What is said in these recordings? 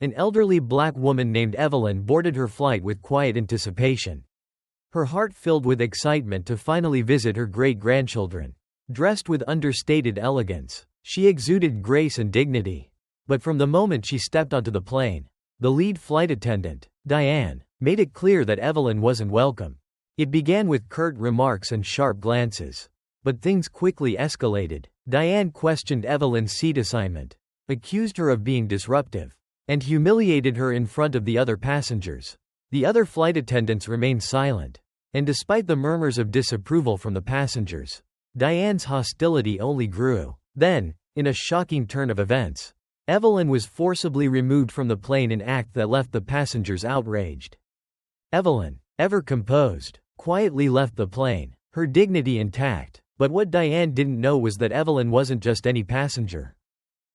An elderly black woman named Evelyn boarded her flight with quiet anticipation. Her heart filled with excitement to finally visit her great-grandchildren. Dressed with understated elegance, she exuded grace and dignity. But from the moment she stepped onto the plane, the lead flight attendant, Diane, made it clear that Evelyn wasn't welcome. It began with curt remarks and sharp glances. But things quickly escalated. Diane questioned Evelyn's seat assignment, accused her of being disruptive, and humiliated her in front of the other passengers. The other flight attendants remained silent, and despite the murmurs of disapproval from the passengers, Diane's hostility only grew. Then, in a shocking turn of events, Evelyn was forcibly removed from the plane, an act that left the passengers outraged. Evelyn, ever composed, quietly left the plane, her dignity intact. But what Diane didn't know was that Evelyn wasn't just any passenger.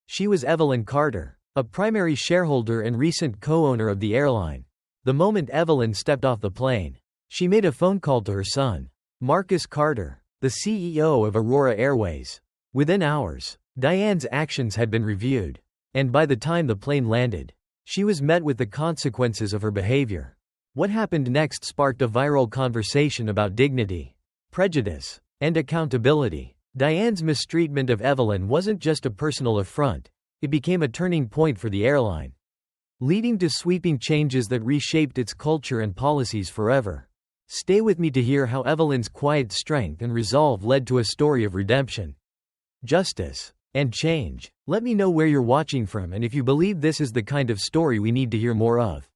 She was Evelyn Carter, a primary shareholder and recent co-owner of the airline. The moment Evelyn stepped off the plane, she made a phone call to her son, Marcus Carter, the CEO of Aurora Airways. Within hours, Diane's actions had been reviewed, and by the time the plane landed, she was met with the consequences of her behavior. What happened next sparked a viral conversation about dignity, prejudice, and accountability. Diane's mistreatment of Evelyn wasn't just a personal affront, it became a turning point for the airline, leading to sweeping changes that reshaped its culture and policies forever. Stay with me to hear how Evelyn's quiet strength and resolve led to a story of redemption, justice, and change. Let me know where you're watching from and if you believe this is the kind of story we need to hear more of.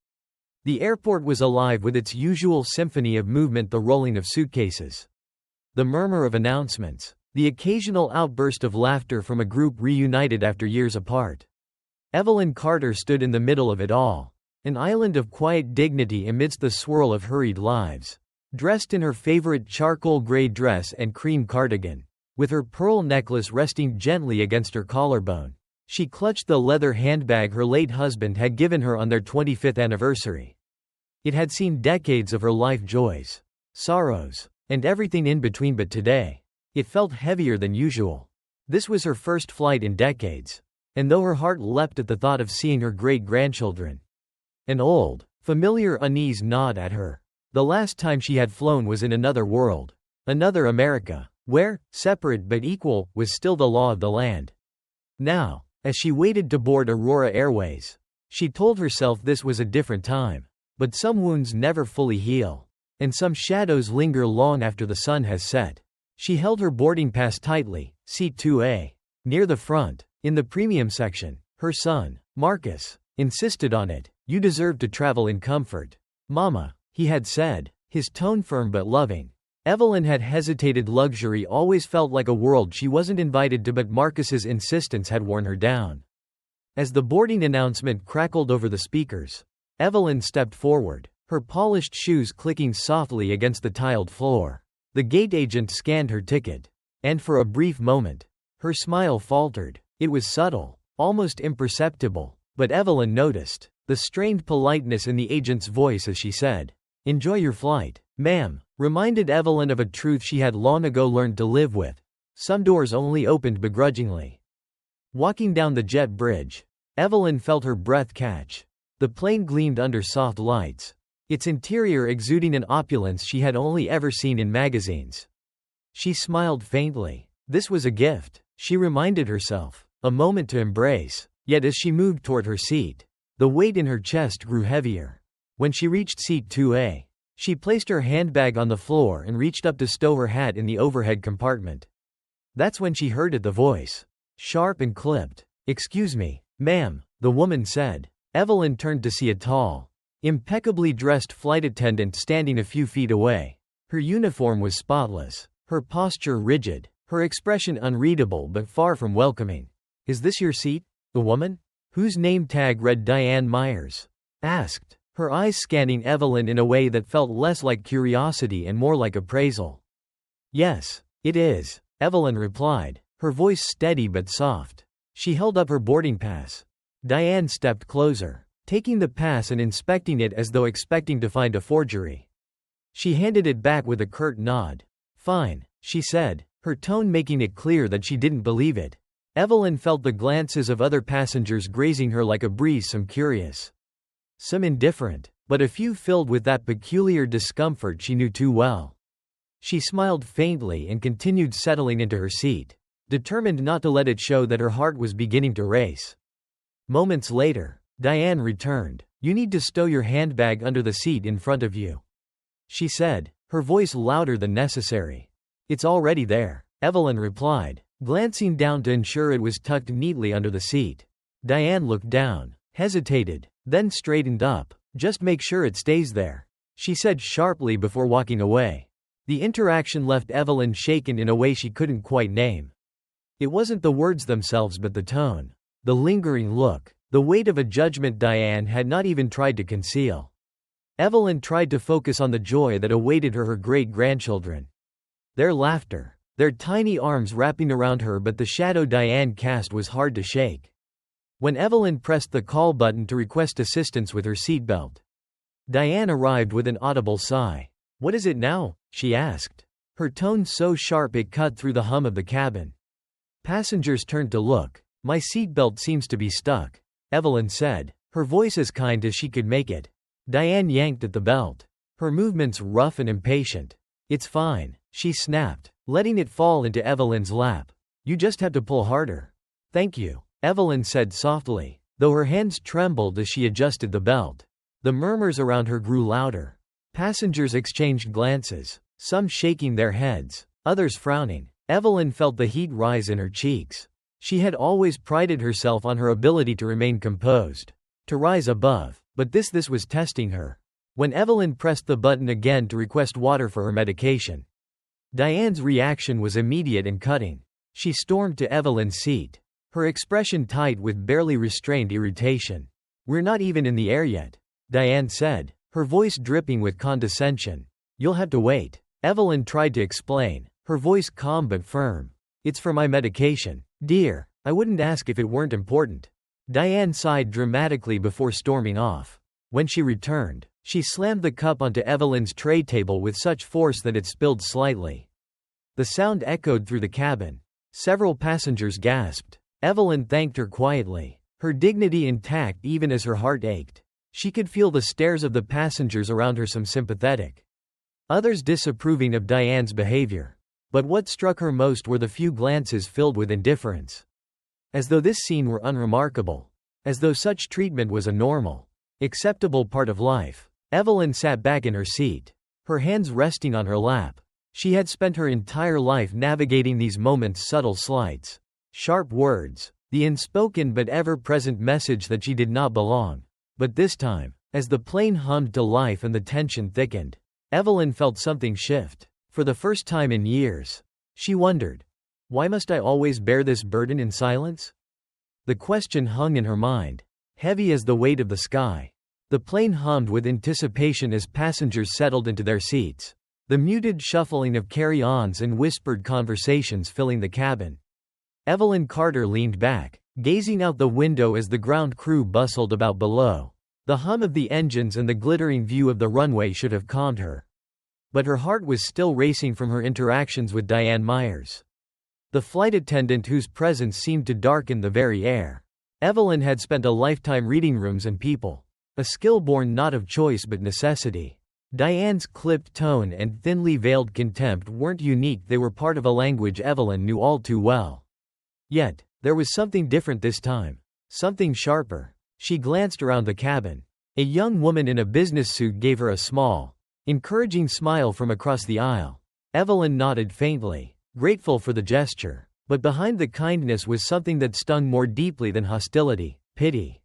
The airport was alive with its usual symphony of movement, the rolling of suitcases, the murmur of announcements, the occasional outburst of laughter from a group reunited after years apart. Evelyn Carter stood in the middle of it all, an island of quiet dignity amidst the swirl of hurried lives. Dressed in her favorite charcoal gray dress and cream cardigan, with her pearl necklace resting gently against her collarbone, she clutched the leather handbag her late husband had given her on their 25th anniversary. It had seen decades of her life joys, sorrows, and everything in between, but today, it felt heavier than usual. This was her first flight in decades, and though her heart leapt at the thought of seeing her great-grandchildren, an old, familiar unease gnawed at her. The last time she had flown was in another world, another America, where, separate but equal, was still the law of the land. Now, as she waited to board Aurora Airways, she told herself this was a different time. But some wounds never fully heal, and some shadows linger long after the sun has set. She held her boarding pass tightly, seat 2A, near the front, in the premium section. Her son, Marcus, insisted on it. "You deserve to travel in comfort, Mama," he had said, his tone firm but loving. Evelyn had hesitated. Luxury always felt like a world she wasn't invited to, but Marcus's insistence had worn her down. As the boarding announcement crackled over the speakers, Evelyn stepped forward, her polished shoes clicking softly against the tiled floor. The gate agent scanned her ticket, and for a brief moment, her smile faltered. It was subtle, almost imperceptible, but Evelyn noticed the strained politeness in the agent's voice as she said, "Enjoy your flight, ma'am," reminded Evelyn of a truth she had long ago learned to live with. Some doors only opened begrudgingly. Walking down the jet bridge, Evelyn felt her breath catch. The plane gleamed under soft lights, its interior exuding an opulence she had only ever seen in magazines. She smiled faintly. This was a gift, she reminded herself, a moment to embrace. Yet as she moved toward her seat, the weight in her chest grew heavier. When she reached seat 2A, she placed her handbag on the floor and reached up to stow her hat in the overhead compartment. That's when she heard it, the voice, sharp and clipped. "Excuse me, ma'am," the woman said. Evelyn turned to see a tall, impeccably dressed flight attendant standing a few feet away. Her uniform was spotless, her posture rigid, her expression unreadable but far from welcoming. "Is this your seat?" the woman, whose name tag read Diane Myers, asked, her eyes scanning Evelyn in a way that felt less like curiosity and more like appraisal. "Yes, it is," Evelyn replied, her voice steady but soft. She held up her boarding pass. Diane stepped closer, taking the pass and inspecting it as though expecting to find a forgery. She handed it back with a curt nod. "Fine," she said, her tone making it clear that she didn't believe it. Evelyn felt the glances of other passengers grazing her like a breeze, some curious, some indifferent, but a few filled with that peculiar discomfort she knew too well. She smiled faintly and continued settling into her seat, determined not to let it show that her heart was beginning to race. Moments later, Diane returned. "You need to stow your handbag under the seat in front of you," she said, her voice louder than necessary. "It's already there," Evelyn replied, glancing down to ensure it was tucked neatly under the seat. Diane looked down, hesitated, then straightened up. "Just make sure it stays there," she said sharply before walking away. The interaction left Evelyn shaken in a way she couldn't quite name. It wasn't the words themselves but the tone, the lingering look, the weight of a judgment Diane had not even tried to conceal. Evelyn tried to focus on the joy that awaited her great-grandchildren. Their laughter, their tiny arms wrapping around her, but the shadow Diane cast was hard to shake. When Evelyn pressed the call button to request assistance with her seatbelt, Diane arrived with an audible sigh. "What is it now?" she asked, her tone so sharp it cut through the hum of the cabin. Passengers turned to look. "My seatbelt seems to be stuck," Evelyn said, her voice as kind as she could make it. Diane yanked at the belt, her movements rough and impatient. "It's fine," she snapped, letting it fall into Evelyn's lap. "You just have to pull harder." "Thank you," Evelyn said softly, though her hands trembled as she adjusted the belt. The murmurs around her grew louder. Passengers exchanged glances, some shaking their heads, others frowning. Evelyn felt the heat rise in her cheeks. She had always prided herself on her ability to remain composed, to rise above, but this was testing her. When Evelyn pressed the button again to request water for her medication, Diane's reaction was immediate and cutting. She stormed to Evelyn's seat, her expression tight with barely restrained irritation. "We're not even in the air yet," Diane said, her voice dripping with condescension. "You'll have to wait," Evelyn tried to explain, her voice calm but firm. "It's for my medication, dear. I wouldn't ask if it weren't important." Diane sighed dramatically before storming off. When she returned, she slammed the cup onto Evelyn's tray table with such force that it spilled slightly. The sound echoed through the cabin. Several passengers gasped. Evelyn thanked her quietly, her dignity intact even as her heart ached. She could feel the stares of the passengers around her, some sympathetic, others disapproving of Diane's behavior. But what struck her most were the few glances filled with indifference. As though this scene were unremarkable. As though such treatment was a normal, acceptable part of life. Evelyn sat back in her seat, her hands resting on her lap. She had spent her entire life navigating these moments, subtle slights, sharp words, the unspoken but ever-present message that she did not belong. But this time, as the plane hummed to life and the tension thickened, Evelyn felt something shift. For the first time in years, she wondered, "Why must I always bear this burden in silence?" The question hung in her mind, heavy as the weight of the sky. The plane hummed with anticipation as passengers settled into their seats, the muted shuffling of carry-ons and whispered conversations filling the cabin. Evelyn Carter leaned back, gazing out the window as the ground crew bustled about below. The hum of the engines and the glittering view of the runway should have calmed her. But her heart was still racing from her interactions with Diane Myers, the flight attendant whose presence seemed to darken the very air. Evelyn had spent a lifetime reading rooms and people, a skill born not of choice but necessity. Diane's clipped tone and thinly veiled contempt weren't unique, they were part of a language Evelyn knew all too well. Yet, there was something different this time, something sharper. She glanced around the cabin. A young woman in a business suit gave her a small, encouraging smile from across the aisle. Evelyn nodded faintly, grateful for the gesture, but behind the kindness was something that stung more deeply than hostility, pity.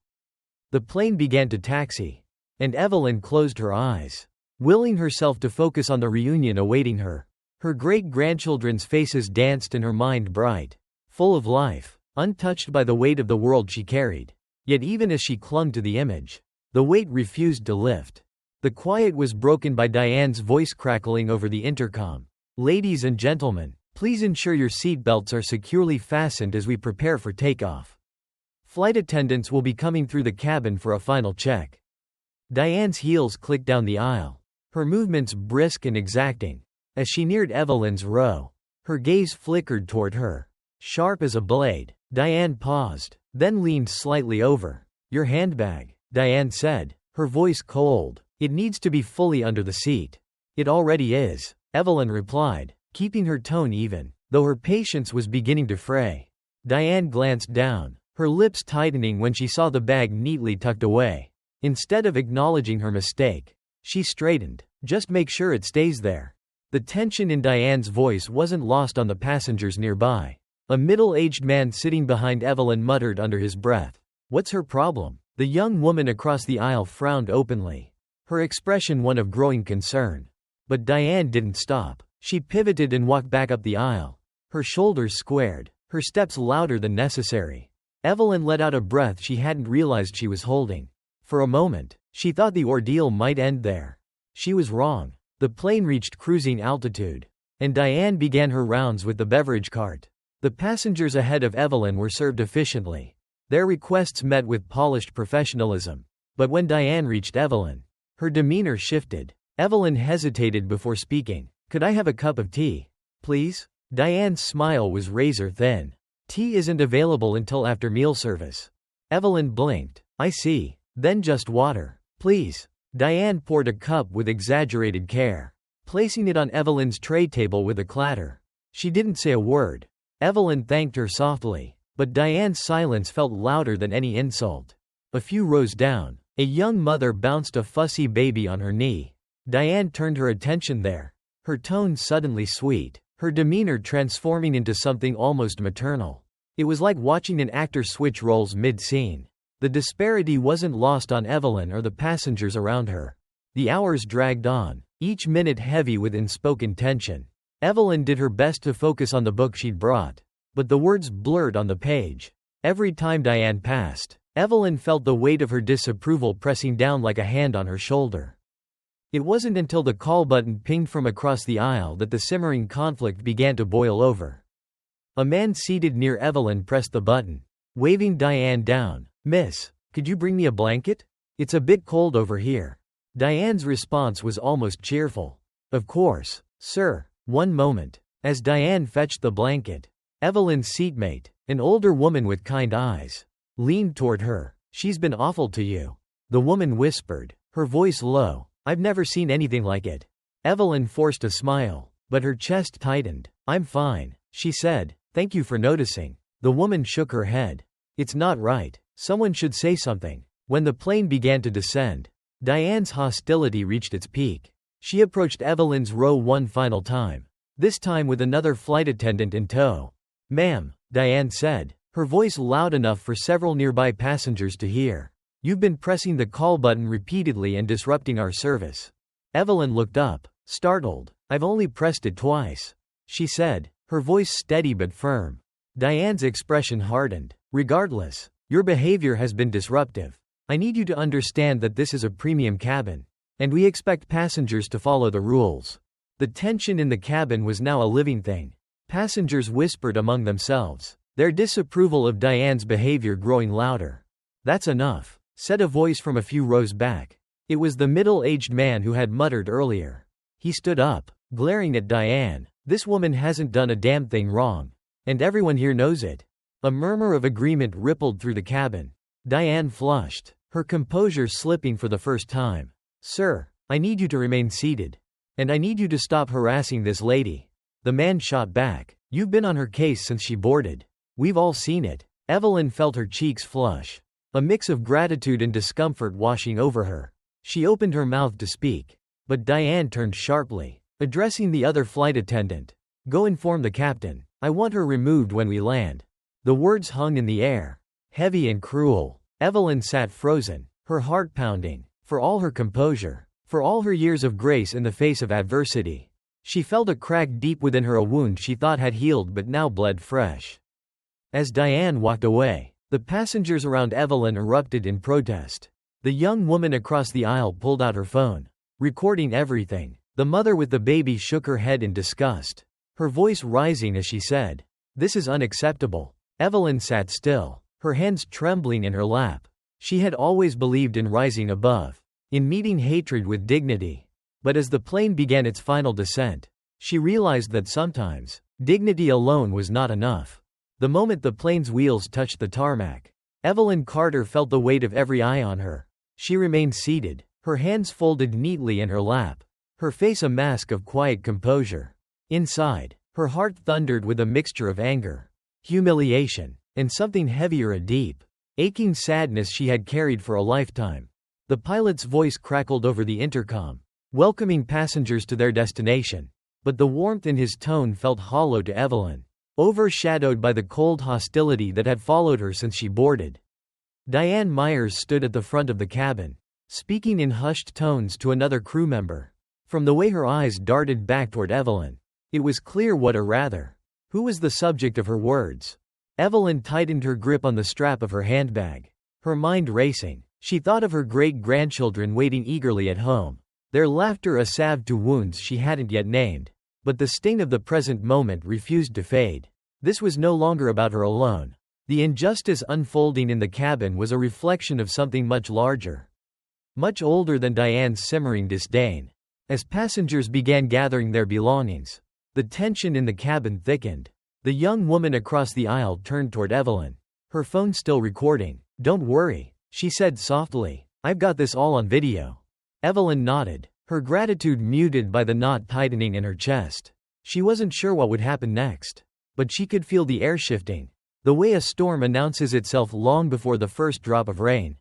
The plane began to taxi, and Evelyn closed her eyes, willing herself to focus on the reunion awaiting her. Her great-grandchildren's faces danced in her mind, bright, full of life, untouched by the weight of the world she carried. Yet even as she clung to the image, the weight refused to lift. The quiet was broken by Diane's voice crackling over the intercom. "Ladies and gentlemen, please ensure your seatbelts are securely fastened as we prepare for takeoff. Flight attendants will be coming through the cabin for a final check." Diane's heels clicked down the aisle, her movements brisk and exacting. As she neared Evelyn's row, her gaze flickered toward her, sharp as a blade. Diane paused, then leaned slightly over. Your handbag, Diane said, her voice cold. It needs to be fully under the seat. It already is, Evelyn replied, keeping her tone even, though her patience was beginning to fray. Diane glanced down, her lips tightening when she saw the bag neatly tucked away. Instead of acknowledging her mistake, she straightened. Just make sure it stays there. The tension in Diane's voice wasn't lost on the passengers nearby. A middle-aged man sitting behind Evelyn muttered under his breath. What's her problem? The young woman across the aisle frowned openly, her expression one of growing concern. But Diane didn't stop. She pivoted and walked back up the aisle, her shoulders squared, her steps louder than necessary. Evelyn let out a breath she hadn't realized she was holding. For a moment, she thought the ordeal might end there. She was wrong. The plane reached cruising altitude, and Diane began her rounds with the beverage cart. The passengers ahead of Evelyn were served efficiently, their requests met with polished professionalism. But when Diane reached Evelyn, her demeanor shifted. Evelyn hesitated before speaking. Could I have a cup of tea, please? Diane's smile was razor thin. Tea isn't available until after meal service. Evelyn blinked. I see. Then just water, please. Diane poured a cup with exaggerated care, placing it on Evelyn's tray table with a clatter. She didn't say a word. Evelyn thanked her softly, but Diane's silence felt louder than any insult. A few rows down, a young mother bounced a fussy baby on her knee. Diane turned her attention there, her tone suddenly sweet, her demeanor transforming into something almost maternal. It was like watching an actor switch roles mid-scene. The disparity wasn't lost on Evelyn or the passengers around her. The hours dragged on, each minute heavy with unspoken tension. Evelyn did her best to focus on the book she'd brought, but the words blurred on the page. Every time Diane passed, Evelyn felt the weight of her disapproval pressing down like a hand on her shoulder. It wasn't until the call button pinged from across the aisle that the simmering conflict began to boil over. A man seated near Evelyn pressed the button, waving Diane down. Miss, could you bring me a blanket? It's a bit cold over here. Diane's response was almost cheerful. Of course, sir. One moment. As Diane fetched the blanket, Evelyn's seatmate, an older woman with kind eyes, leaned toward her. She's been awful to you. The woman whispered, her voice low. I've never seen anything like it. Evelyn forced a smile, but her chest tightened. I'm fine, she said. Thank you for noticing. The woman shook her head. It's not right. Someone should say something. When the plane began to descend, Diane's hostility reached its peak. She approached Evelyn's row one final time, this time with another flight attendant in tow. Ma'am, Diane said, her voice loud enough for several nearby passengers to hear. You've been pressing the call button repeatedly and disrupting our service. Evelyn looked up, startled. I've only pressed it twice, she said, her voice steady but firm. Diane's expression hardened. Regardless, your behavior has been disruptive. I need you to understand that this is a premium cabin, and we expect passengers to follow the rules. The tension in the cabin was now a living thing. Passengers whispered among themselves, their disapproval of Diane's behavior growing louder. That's enough, said a voice from a few rows back. It was the middle-aged man who had muttered earlier. He stood up, glaring at Diane. This woman hasn't done a damn thing wrong, and everyone here knows it. A murmur of agreement rippled through the cabin. Diane flushed, her composure slipping for the first time. Sir, I need you to remain seated. And I need you to stop harassing this lady. The man shot back. You've been on her case since she boarded. We've all seen it. Evelyn felt her cheeks flush, a mix of gratitude and discomfort washing over her. She opened her mouth to speak, but Diane turned sharply, addressing the other flight attendant. Go inform the captain. I want her removed when we land. The words hung in the air, heavy and cruel. Evelyn sat frozen, her heart pounding. For all her composure, for all her years of grace in the face of adversity, she felt a crack deep within her, a wound she thought had healed but now bled fresh. As Diane walked away, the passengers around Evelyn erupted in protest. The young woman across the aisle pulled out her phone, recording everything. The mother with the baby shook her head in disgust, her voice rising as she said, "This is unacceptable." Evelyn sat still, her hands trembling in her lap. She had always believed in rising above, in meeting hatred with dignity. But as the plane began its final descent, she realized that sometimes, dignity alone was not enough. The moment the plane's wheels touched the tarmac, Evelyn Carter felt the weight of every eye on her. She remained seated, her hands folded neatly in her lap, her face a mask of quiet composure. Inside, her heart thundered with a mixture of anger, humiliation, and something heavier, a deep, aching sadness she had carried for a lifetime. The pilot's voice crackled over the intercom, welcoming passengers to their destination. But the warmth in his tone felt hollow to Evelyn, overshadowed by the cold hostility that had followed her since she boarded. Diane Myers stood at the front of the cabin, speaking in hushed tones to another crew member. From the way her eyes darted back toward Evelyn, it was clear who was the subject of her words. Evelyn tightened her grip on the strap of her handbag, her mind racing. She thought of her great-grandchildren waiting eagerly at home, their laughter a salve to wounds she hadn't yet named. But the sting of the present moment refused to fade. This was no longer about her alone. The injustice unfolding in the cabin was a reflection of something much larger, much older than Diane's simmering disdain. As passengers began gathering their belongings, the tension in the cabin thickened. The young woman across the aisle turned toward Evelyn, her phone still recording. "Don't worry," she said softly. "I've got this all on video." Evelyn nodded, her gratitude muted by the knot tightening in her chest. She wasn't sure what would happen next, but she could feel the air shifting, the way a storm announces itself long before the first drop of rain.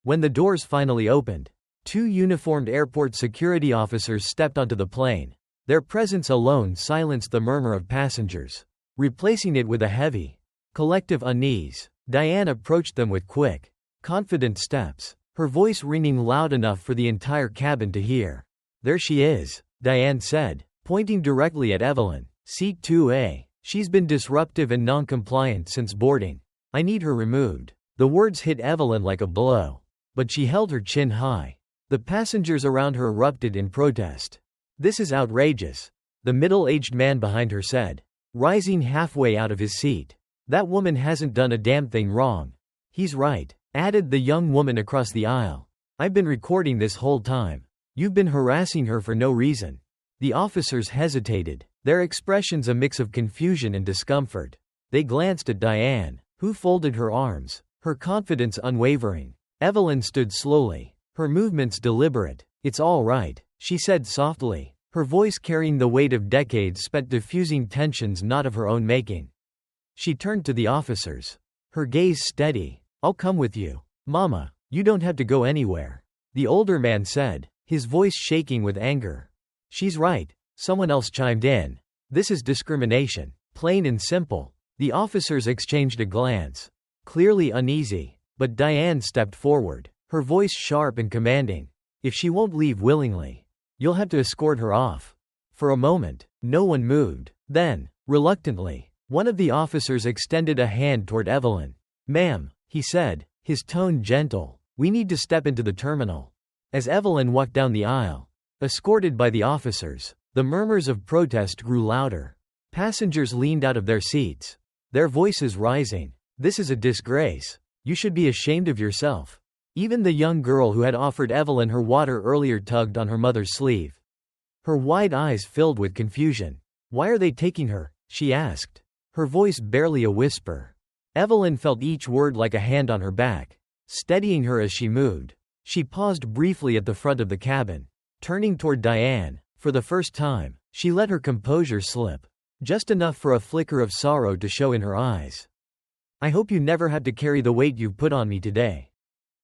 When the doors finally opened, 2 uniformed airport security officers stepped onto the plane. Their presence alone silenced the murmur of passengers, replacing it with a heavy, collective unease. Diane approached them with quick, confident steps, her voice ringing loud enough for the entire cabin to hear. "There she is," Diane said, pointing directly at Evelyn. "Seat 2A. She's been disruptive and non-compliant since boarding. I need her removed." The words hit Evelyn like a blow, but she held her chin high. The passengers around her erupted in protest. "This is outrageous," the middle-aged man behind her said, rising halfway out of his seat. "That woman hasn't done a damn thing wrong." "He's right," added the young woman across the aisle. "I've been recording this whole time. You've been harassing her for no reason." The officers hesitated, their expressions a mix of confusion and discomfort. They glanced at Diane, who folded her arms, her confidence unwavering. Evelyn stood slowly, her movements deliberate. "It's all right," she said softly, her voice carrying the weight of decades spent diffusing tensions not of her own making. She turned to the officers, her gaze steady. "I'll come with you. Mama, you don't have to go anywhere," the older man said, his voice shaking with anger. "She's right," someone else chimed in. "This is discrimination, plain and simple." The officers exchanged a glance, clearly uneasy, but Diane stepped forward, her voice sharp and commanding. "If she won't leave willingly, you'll have to escort her off." For a moment, no one moved. Then, reluctantly, one of the officers extended a hand toward Evelyn. "Ma'am," he said, his tone gentle, "we need to step into the terminal." As Evelyn walked down the aisle, escorted by the officers, the murmurs of protest grew louder. Passengers leaned out of their seats, their voices rising. "This is a disgrace. You should be ashamed of yourself." Even the young girl who had offered Evelyn her water earlier tugged on her mother's sleeve. Her wide eyes filled with confusion. "Why are they taking her?" she asked, her voice barely a whisper. Evelyn felt each word like a hand on her back, steadying her as she moved. She paused briefly at the front of the cabin, turning toward Diane. For the first time, she let her composure slip, just enough for a flicker of sorrow to show in her eyes. "I hope you never have to carry the weight you've put on me today,"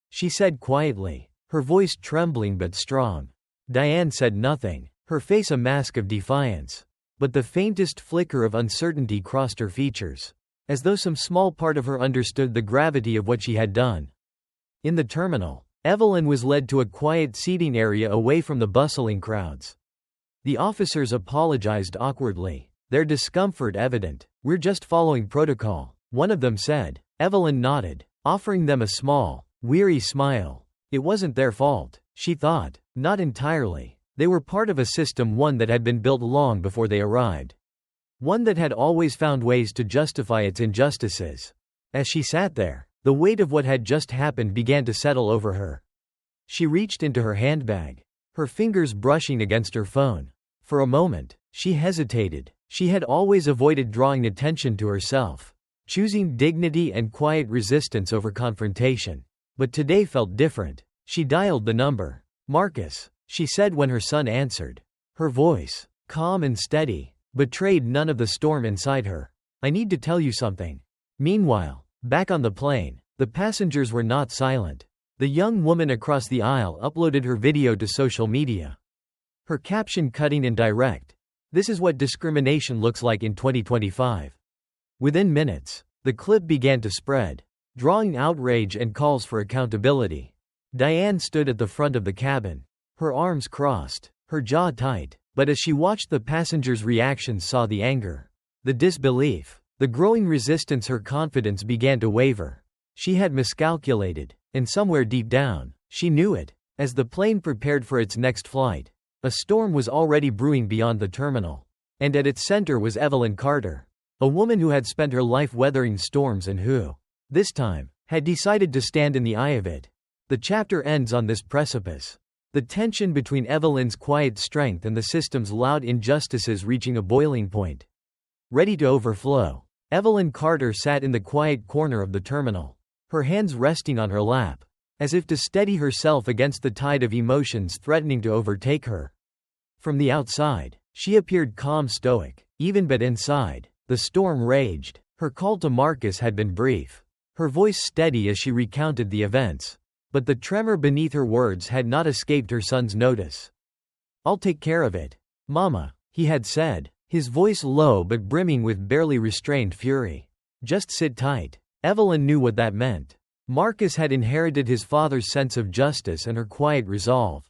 she said quietly, her voice trembling but strong. Diane said nothing, her face a mask of defiance, but the faintest flicker of uncertainty crossed her features, as though some small part of her understood the gravity of what she had done. In the terminal, Evelyn was led to a quiet seating area away from the bustling crowds. The officers apologized awkwardly, their discomfort evident. "We're just following protocol," one of them said. Evelyn nodded, offering them a small, weary smile. It wasn't their fault, she thought. Not entirely. They were part of a system, one that had been built long before they arrived. One that had always found ways to justify its injustices. As she sat there, the weight of what had just happened began to settle over her. She reached into her handbag, her fingers brushing against her phone. For a moment, she hesitated. She had always avoided drawing attention to herself, choosing dignity and quiet resistance over confrontation. But today felt different. She dialed the number. "Marcus," she said when her son answered. Her voice, calm and steady, betrayed none of the storm inside her. "I need to tell you something." Meanwhile, back on the plane, the passengers were not silent. The young woman across the aisle uploaded her video to social media. Her caption cutting and direct. "This is what discrimination looks like in 2025. Within minutes, the clip began to spread, drawing outrage and calls for accountability. Diane stood at the front of the cabin, her arms crossed, her jaw tight, but as she watched the passengers' reactions, saw the anger, the disbelief, the growing resistance. Her confidence began to waver. She had miscalculated, and somewhere deep down, she knew it. As the plane prepared for its next flight, a storm was already brewing beyond the terminal. And at its center was Evelyn Carter, a woman who had spent her life weathering storms and who, this time, had decided to stand in the eye of it. The chapter ends on this precipice. The tension between Evelyn's quiet strength and the system's loud injustices reaching a boiling point. Ready to overflow, Evelyn Carter sat in the quiet corner of the terminal, her hands resting on her lap, as if to steady herself against the tide of emotions threatening to overtake her. From the outside, she appeared calm, stoic, even, but inside, the storm raged. Her call to Marcus had been brief, her voice steady as she recounted the events. But the tremor beneath her words had not escaped her son's notice. "I'll take care of it, Mama," he had said, his voice low but brimming with barely restrained fury. "Just sit tight." Evelyn knew what that meant. Marcus had inherited his father's sense of justice and her quiet resolve.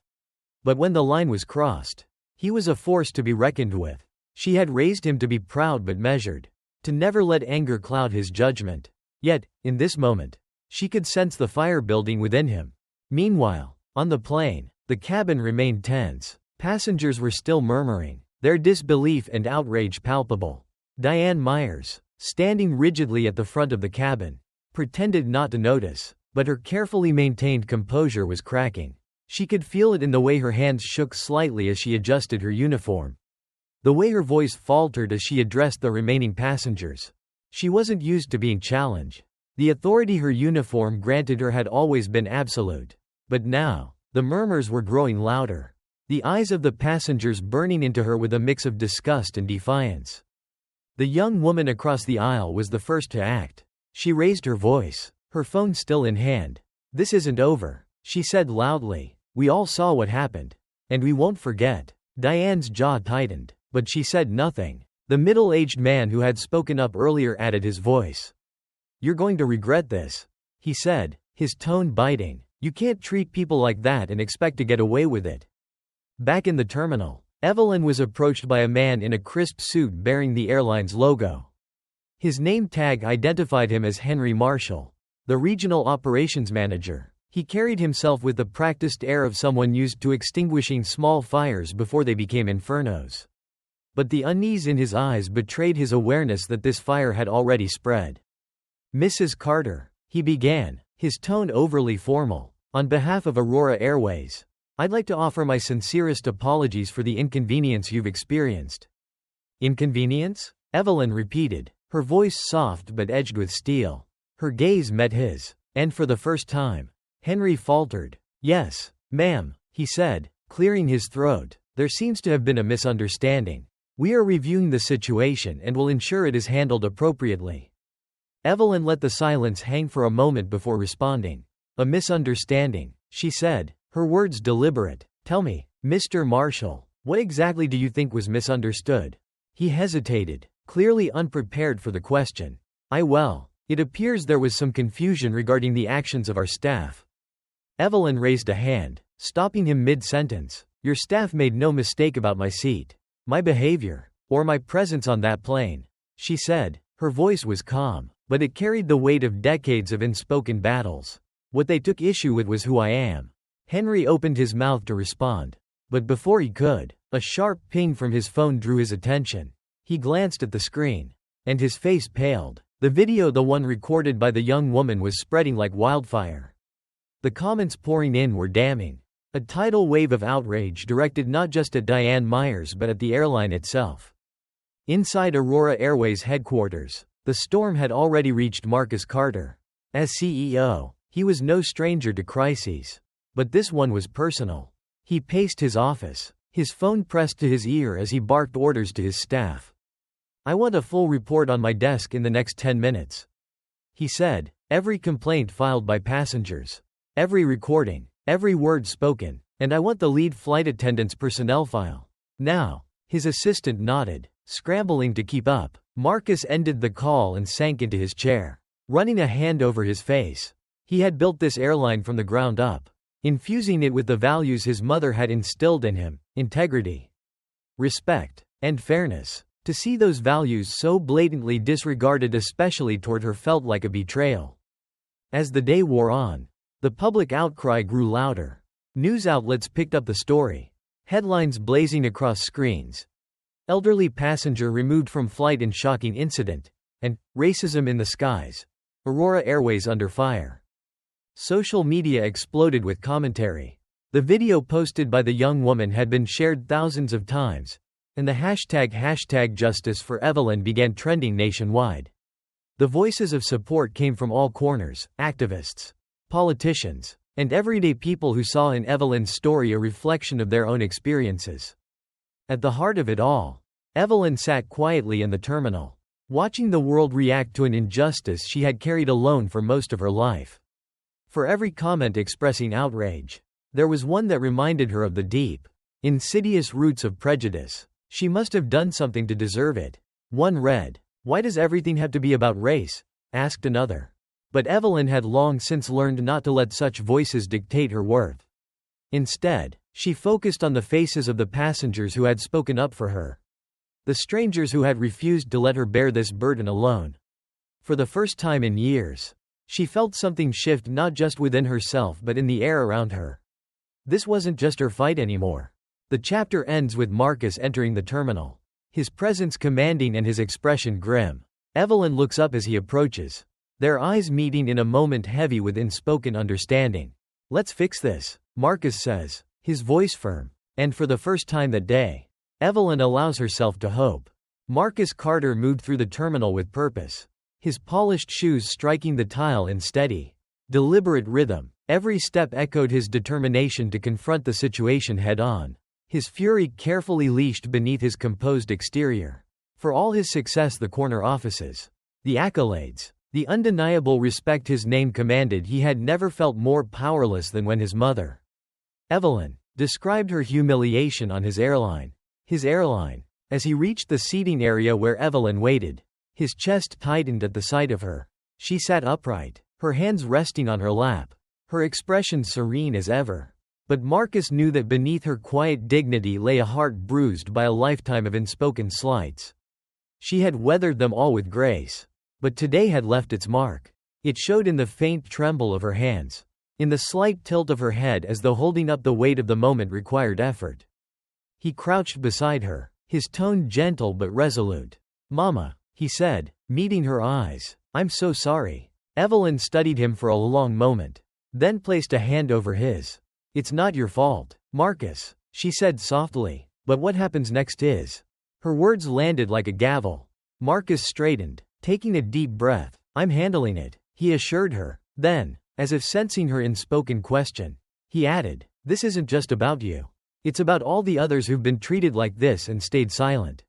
But when the line was crossed, he was a force to be reckoned with. She had raised him to be proud but measured, to never let anger cloud his judgment. Yet, in this moment, she could sense the fire building within him. Meanwhile, on the plane, the cabin remained tense. Passengers were still murmuring, their disbelief and outrage palpable. Diane Myers, standing rigidly at the front of the cabin, pretended not to notice, but her carefully maintained composure was cracking. She could feel it in the way her hands shook slightly as she adjusted her uniform, the way her voice faltered as she addressed the remaining passengers. She wasn't used to being challenged. The authority her uniform granted her had always been absolute. But now, the murmurs were growing louder, the eyes of the passengers burning into her with a mix of disgust and defiance. The young woman across the aisle was the first to act. She raised her voice, her phone still in hand. "This isn't over," she said loudly. "We all saw what happened, and we won't forget." Diane's jaw tightened, but she said nothing. The middle-aged man who had spoken up earlier added his voice. "You're going to regret this," he said, his tone biting. "You can't treat people like that and expect to get away with it." Back in the terminal, Evelyn was approached by a man in a crisp suit bearing the airline's logo. His name tag identified him as Henry Marshall, the regional operations manager. He carried himself with the practiced air of someone used to extinguishing small fires before they became infernos. But the unease in his eyes betrayed his awareness that this fire had already spread. "Mrs. Carter," he began, his tone overly formal, "on behalf of Aurora Airways, I'd like to offer my sincerest apologies for the inconvenience you've experienced." "Inconvenience?" Evelyn repeated, her voice soft but edged with steel. Her gaze met his, and for the first time, Henry faltered. "Yes, ma'am," he said, clearing his throat. "There seems to have been a misunderstanding. We are reviewing the situation and will ensure it is handled appropriately." Evelyn let the silence hang for a moment before responding. "A misunderstanding," she said, her words deliberate. "Tell me, Mr. Marshall, what exactly do you think was misunderstood?" He hesitated, clearly unprepared for the question. It appears there was some confusion regarding the actions of our staff." Evelyn raised a hand, stopping him mid-sentence. "Your staff made no mistake about my seat, my behavior, or my presence on that plane," she said. Her voice was calm, but it carried the weight of decades of unspoken battles. "What they took issue with was who I am." Henry opened his mouth to respond, but before he could, a sharp ping from his phone drew his attention. He glanced at the screen, and his face paled. The video, the one recorded by the young woman, was spreading like wildfire. The comments pouring in were damning. A tidal wave of outrage directed not just at Diane Myers but at the airline itself. Inside Aurora Airways headquarters, The storm had already reached Marcus Carter. As CEO, he was no stranger to crises. But this one was personal. He paced his office, his phone pressed to his ear as he barked orders to his staff. "I want a full report on my desk in the next 10 minutes. He said, "Every complaint filed by passengers. Every recording. Every word spoken. And I want the lead flight attendant's personnel file. Now." His assistant nodded, scrambling to keep up. Marcus ended the call and sank into his chair, running a hand over his face. He had built this airline from the ground up, infusing it with the values his mother had instilled in him: integrity, respect, and fairness. To see those values so blatantly disregarded, especially toward her, felt like a betrayal. As the day wore on, the public outcry grew louder. News outlets picked up the story, headlines blazing across screens. "Elderly passenger removed from flight in shocking incident," and "Racism in the skies. Aurora Airways under fire." Social media exploded with commentary. The video posted by the young woman had been shared thousands of times, and the hashtag Justice for Evelyn began trending nationwide. The voices of support came from all corners: activists, politicians, and everyday people who saw in Evelyn's story a reflection of their own experiences. At the heart of it all, Evelyn sat quietly in the terminal, watching the world react to an injustice she had carried alone for most of her life. For every comment expressing outrage, there was one that reminded her of the deep, insidious roots of prejudice. She must have done something to deserve it. One read, "Why does everything have to be about race?" asked another. But Evelyn had long since learned not to let such voices dictate her worth. Instead, she focused on the faces of the passengers who had spoken up for her. The strangers who had refused to let her bear this burden alone. For the first time in years, she felt something shift, not just within herself but in the air around her. This wasn't just her fight anymore. The chapter ends with Marcus entering the terminal, his presence commanding and his expression grim. Evelyn looks up as he approaches, their eyes meeting in a moment heavy with unspoken understanding. "Let's fix this," Marcus says, his voice firm. And for the first time that day, Evelyn allows herself to hope. Marcus Carter moved through the terminal with purpose, his polished shoes striking the tile in steady, deliberate rhythm. Every step echoed his determination to confront the situation head-on, his fury carefully leashed beneath his composed exterior. For all his success, the corner offices, the accolades, the undeniable respect his name commanded, he had never felt more powerless than when his mother, Evelyn, described her humiliation on his airline. His airline. As he reached the seating area where Evelyn waited, his chest tightened at the sight of her. She sat upright, her hands resting on her lap, her expression serene as ever. But Marcus knew that beneath her quiet dignity lay a heart bruised by a lifetime of unspoken slights. She had weathered them all with grace, but today had left its mark. It showed in the faint tremble of her hands, in the slight tilt of her head as though holding up the weight of the moment required effort. He crouched beside her, his tone gentle but resolute. "Mama," he said, meeting her eyes, "I'm so sorry." Evelyn studied him for a long moment, then placed a hand over his. "It's not your fault, Marcus," she said softly, "but what happens next is." Her words landed like a gavel. Marcus straightened, taking a deep breath. "I'm handling it," he assured her. Then, as if sensing her unspoken question, he added, "This isn't just about you. It's about all the others who've been treated like this and stayed silent."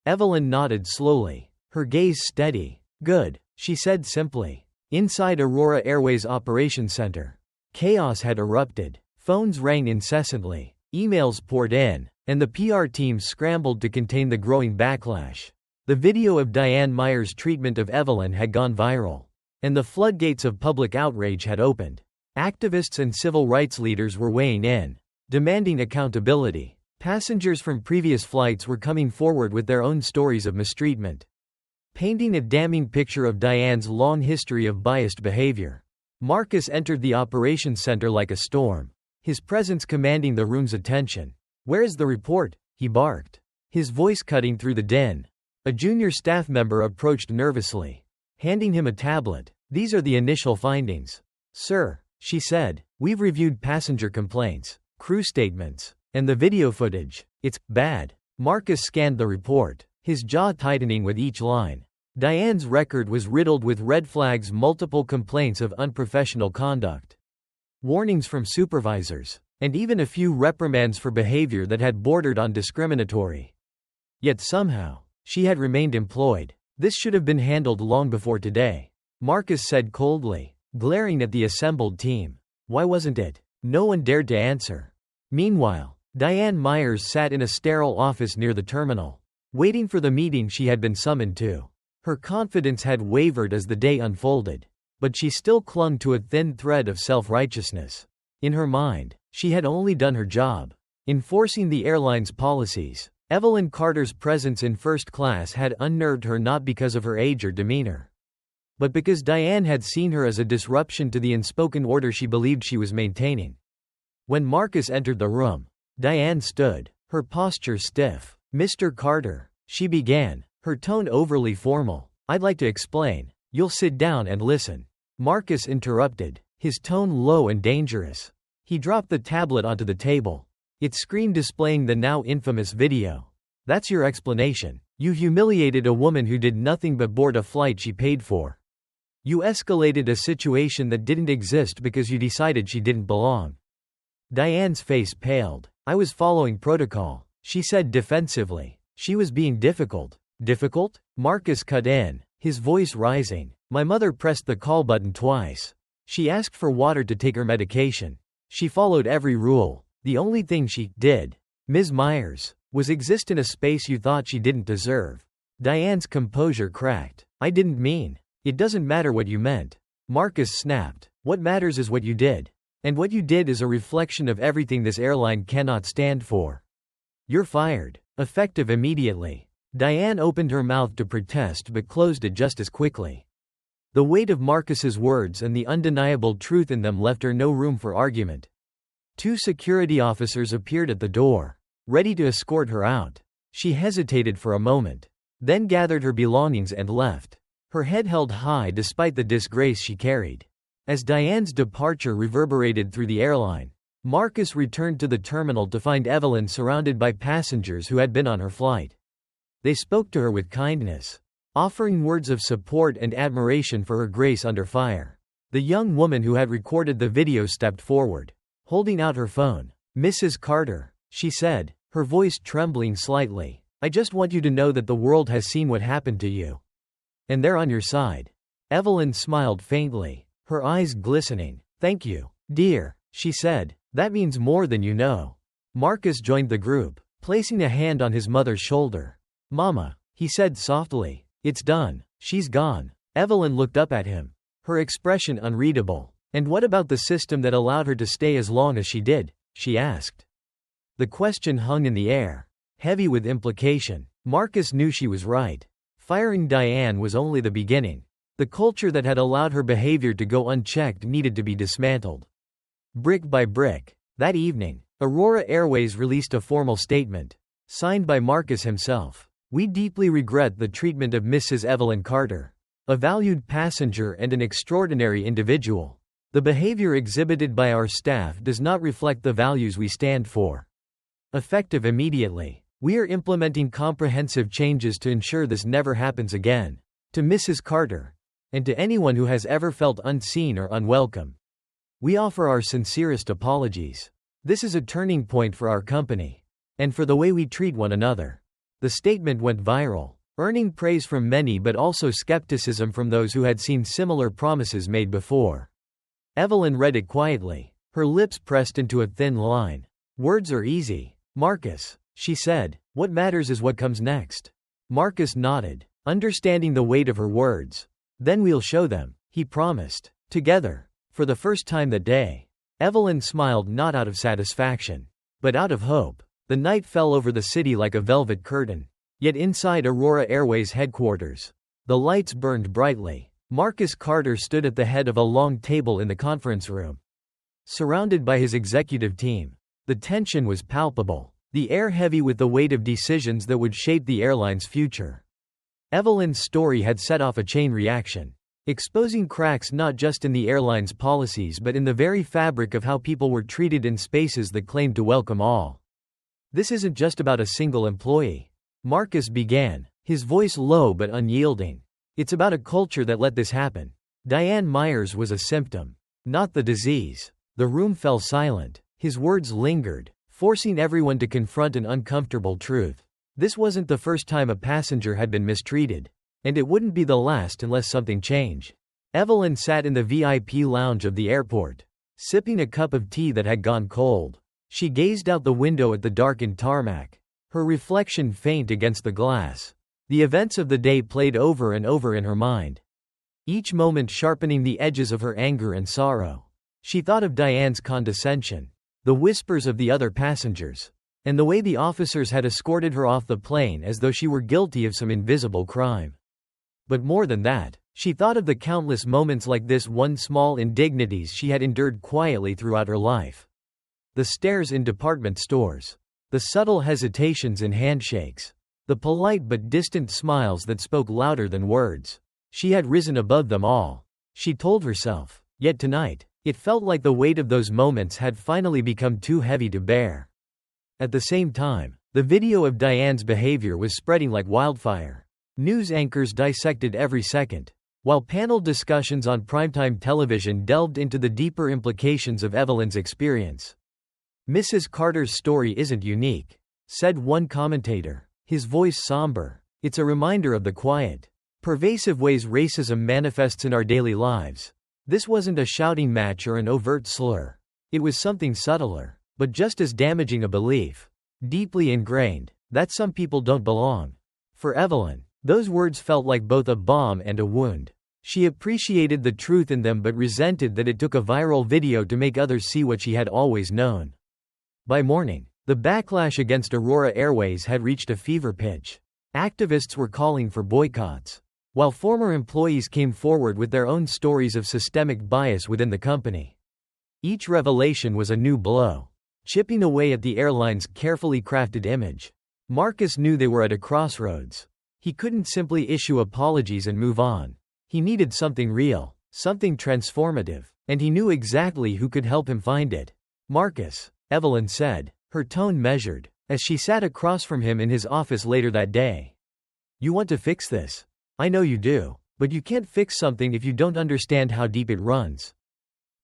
Evelyn nodded slowly, her gaze steady. "Good," she said simply. Inside Aurora Airways Operations Center, chaos had erupted. Phones rang incessantly, emails poured in, and the PR team scrambled to contain the growing backlash. The video of Diane Meyer's treatment of Evelyn had gone viral, and the floodgates of public outrage had opened. Activists and civil rights leaders were weighing in, demanding accountability. Passengers from previous flights were coming forward with their own stories of mistreatment, painting a damning picture of Diane's long history of biased behavior. Marcus entered the operations center like a storm, his presence commanding the room's attention. "Where's the report?" he barked, his voice cutting through the din. A junior staff member approached nervously, handing him a tablet. "These are the initial findings, sir," she said. "We've reviewed passenger complaints, crew statements, and the video footage. It's bad." Marcus scanned the report, his jaw tightening with each line. Diane's record was riddled with red flags, multiple complaints of unprofessional conduct, warnings from supervisors, and even a few reprimands for behavior that had bordered on discriminatory. Yet somehow, she had remained employed. This should have been handled long before today, Marcus said coldly, glaring at the assembled team. Why wasn't it? No one dared to answer. Meanwhile, Diane Myers sat in a sterile office near the terminal, waiting for the meeting she had been summoned to. Her confidence had wavered as the day unfolded, but she still clung to a thin thread of self-righteousness. In her mind, she had only done her job, enforcing the airline's policies. Evelyn Carter's presence in first class had unnerved her, not because of her age or demeanor, but because Diane had seen her as a disruption to the unspoken order she believed she was maintaining. When Marcus entered the room, Diane stood, her posture stiff. "Mr. Carter," she began, her tone overly formal, "I'd like to explain." "You'll sit down and listen," Marcus interrupted, his tone low and dangerous. He dropped the tablet onto the table, its screen displaying the now infamous video. "That's your explanation? You humiliated a woman who did nothing but board a flight she paid for. You escalated a situation that didn't exist because you decided she didn't belong." Diane's face paled. "I was following protocol," she said defensively. She was being difficult. "Difficult?" Marcus cut in, his voice rising. "My mother pressed the call button twice. She asked for water to take her medication. She followed every rule. The only thing she did, Ms. Myers, was exist in a space you thought she didn't deserve." Diane's composure cracked. "I didn't mean." "It doesn't matter what you meant," Marcus snapped. "What matters is what you did. And what you did is a reflection of everything this airline cannot stand for. You're fired. Effective immediately." Diane opened her mouth to protest but closed it just as quickly. The weight of Marcus's words and the undeniable truth in them left her no room for argument. 2 security officers appeared at the door, ready to escort her out. She hesitated for a moment, then gathered her belongings and left, her head held high despite the disgrace she carried. As Diane's departure reverberated through the airline, Marcus returned to the terminal to find Evelyn surrounded by passengers who had been on her flight. They spoke to her with kindness, offering words of support and admiration for her grace under fire. The young woman who had recorded the video stepped forward, holding out her phone. "Mrs. Carter," she said, her voice trembling slightly, "I just want you to know that the world has seen what happened to you. And they're on your side." Evelyn smiled faintly, her eyes glistening. "Thank you, dear," she said. "That means more than you know." Marcus joined the group, placing a hand on his mother's shoulder. "Mama," he said softly, "it's done. She's gone." Evelyn looked up at him, her expression unreadable. "And what about the system that allowed her to stay as long as she did?" she asked. The question hung in the air, heavy with implication. Marcus knew she was right. Firing Diane was only the beginning. The culture that had allowed her behavior to go unchecked needed to be dismantled. Brick by brick. That evening, Aurora Airways released a formal statement, signed by Marcus himself. "We deeply regret the treatment of Mrs. Evelyn Carter, a valued passenger and an extraordinary individual. The behavior exhibited by our staff does not reflect the values we stand for. Effective immediately, we are implementing comprehensive changes to ensure this never happens again. To Mrs. Carter, and to anyone who has ever felt unseen or unwelcome, we offer our sincerest apologies. This is a turning point for our company, and for the way we treat one another." The statement went viral, earning praise from many but also skepticism from those who had seen similar promises made before. Evelyn read it quietly, her lips pressed into a thin line. "Words are easy, Marcus," she said. "What matters is what comes next." Marcus nodded, understanding the weight of her words. "Then we'll show them," he promised. Together, for the first time that day, Evelyn smiled, not out of satisfaction, but out of hope. The night fell over the city like a velvet curtain. Yet inside Aurora Airways headquarters, the lights burned brightly. Marcus Carter stood at the head of a long table in the conference room, surrounded by his executive team. The tension was palpable, the air heavy with the weight of decisions that would shape the airline's future. Evelyn's story had set off a chain reaction, exposing cracks not just in the airline's policies but in the very fabric of how people were treated in spaces that claimed to welcome all. "This isn't just about a single employee," Marcus began, his voice low but unyielding. It's about a culture that let this happen. Diane Myers was a symptom, not the disease. The room fell silent. His words lingered, forcing everyone to confront an uncomfortable truth. This wasn't the first time a passenger had been mistreated. And it wouldn't be the last unless something changed. Evelyn sat in the VIP lounge of the airport, sipping a cup of tea that had gone cold. She gazed out the window at the darkened tarmac, her reflection faint against the glass. The events of the day played over and over in her mind, each moment sharpening the edges of her anger and sorrow. She thought of Diane's condescension, the whispers of the other passengers, and the way the officers had escorted her off the plane as though she were guilty of some invisible crime. But more than that, she thought of the countless moments like this, one small indignities she had endured quietly throughout her life. The stares in department stores, the subtle hesitations in handshakes, the polite but distant smiles that spoke louder than words. She had risen above them all, she told herself. Yet tonight, it felt like the weight of those moments had finally become too heavy to bear. At the same time, the video of Diane's behavior was spreading like wildfire. News anchors dissected every second, while panel discussions on primetime television delved into the deeper implications of Evelyn's experience. Mrs. Carter's story isn't unique, said one commentator, his voice somber. It's a reminder of the quiet, pervasive ways racism manifests in our daily lives. This wasn't a shouting match or an overt slur. It was something subtler, but just as damaging, a belief, deeply ingrained, that some people don't belong. For Evelyn, those words felt like both a bomb and a wound. She appreciated the truth in them but resented that it took a viral video to make others see what she had always known. By morning, the backlash against Aurora Airways had reached a fever pitch. Activists were calling for boycotts, while former employees came forward with their own stories of systemic bias within the company. Each revelation was a new blow, chipping away at the airline's carefully crafted image. Marcus knew they were at a crossroads. He couldn't simply issue apologies and move on. He needed something real, something transformative, and he knew exactly who could help him find it. Marcus, Evelyn said, her tone measured, as she sat across from him in his office later that day. You want to fix this? I know you do, but you can't fix something if you don't understand how deep it runs.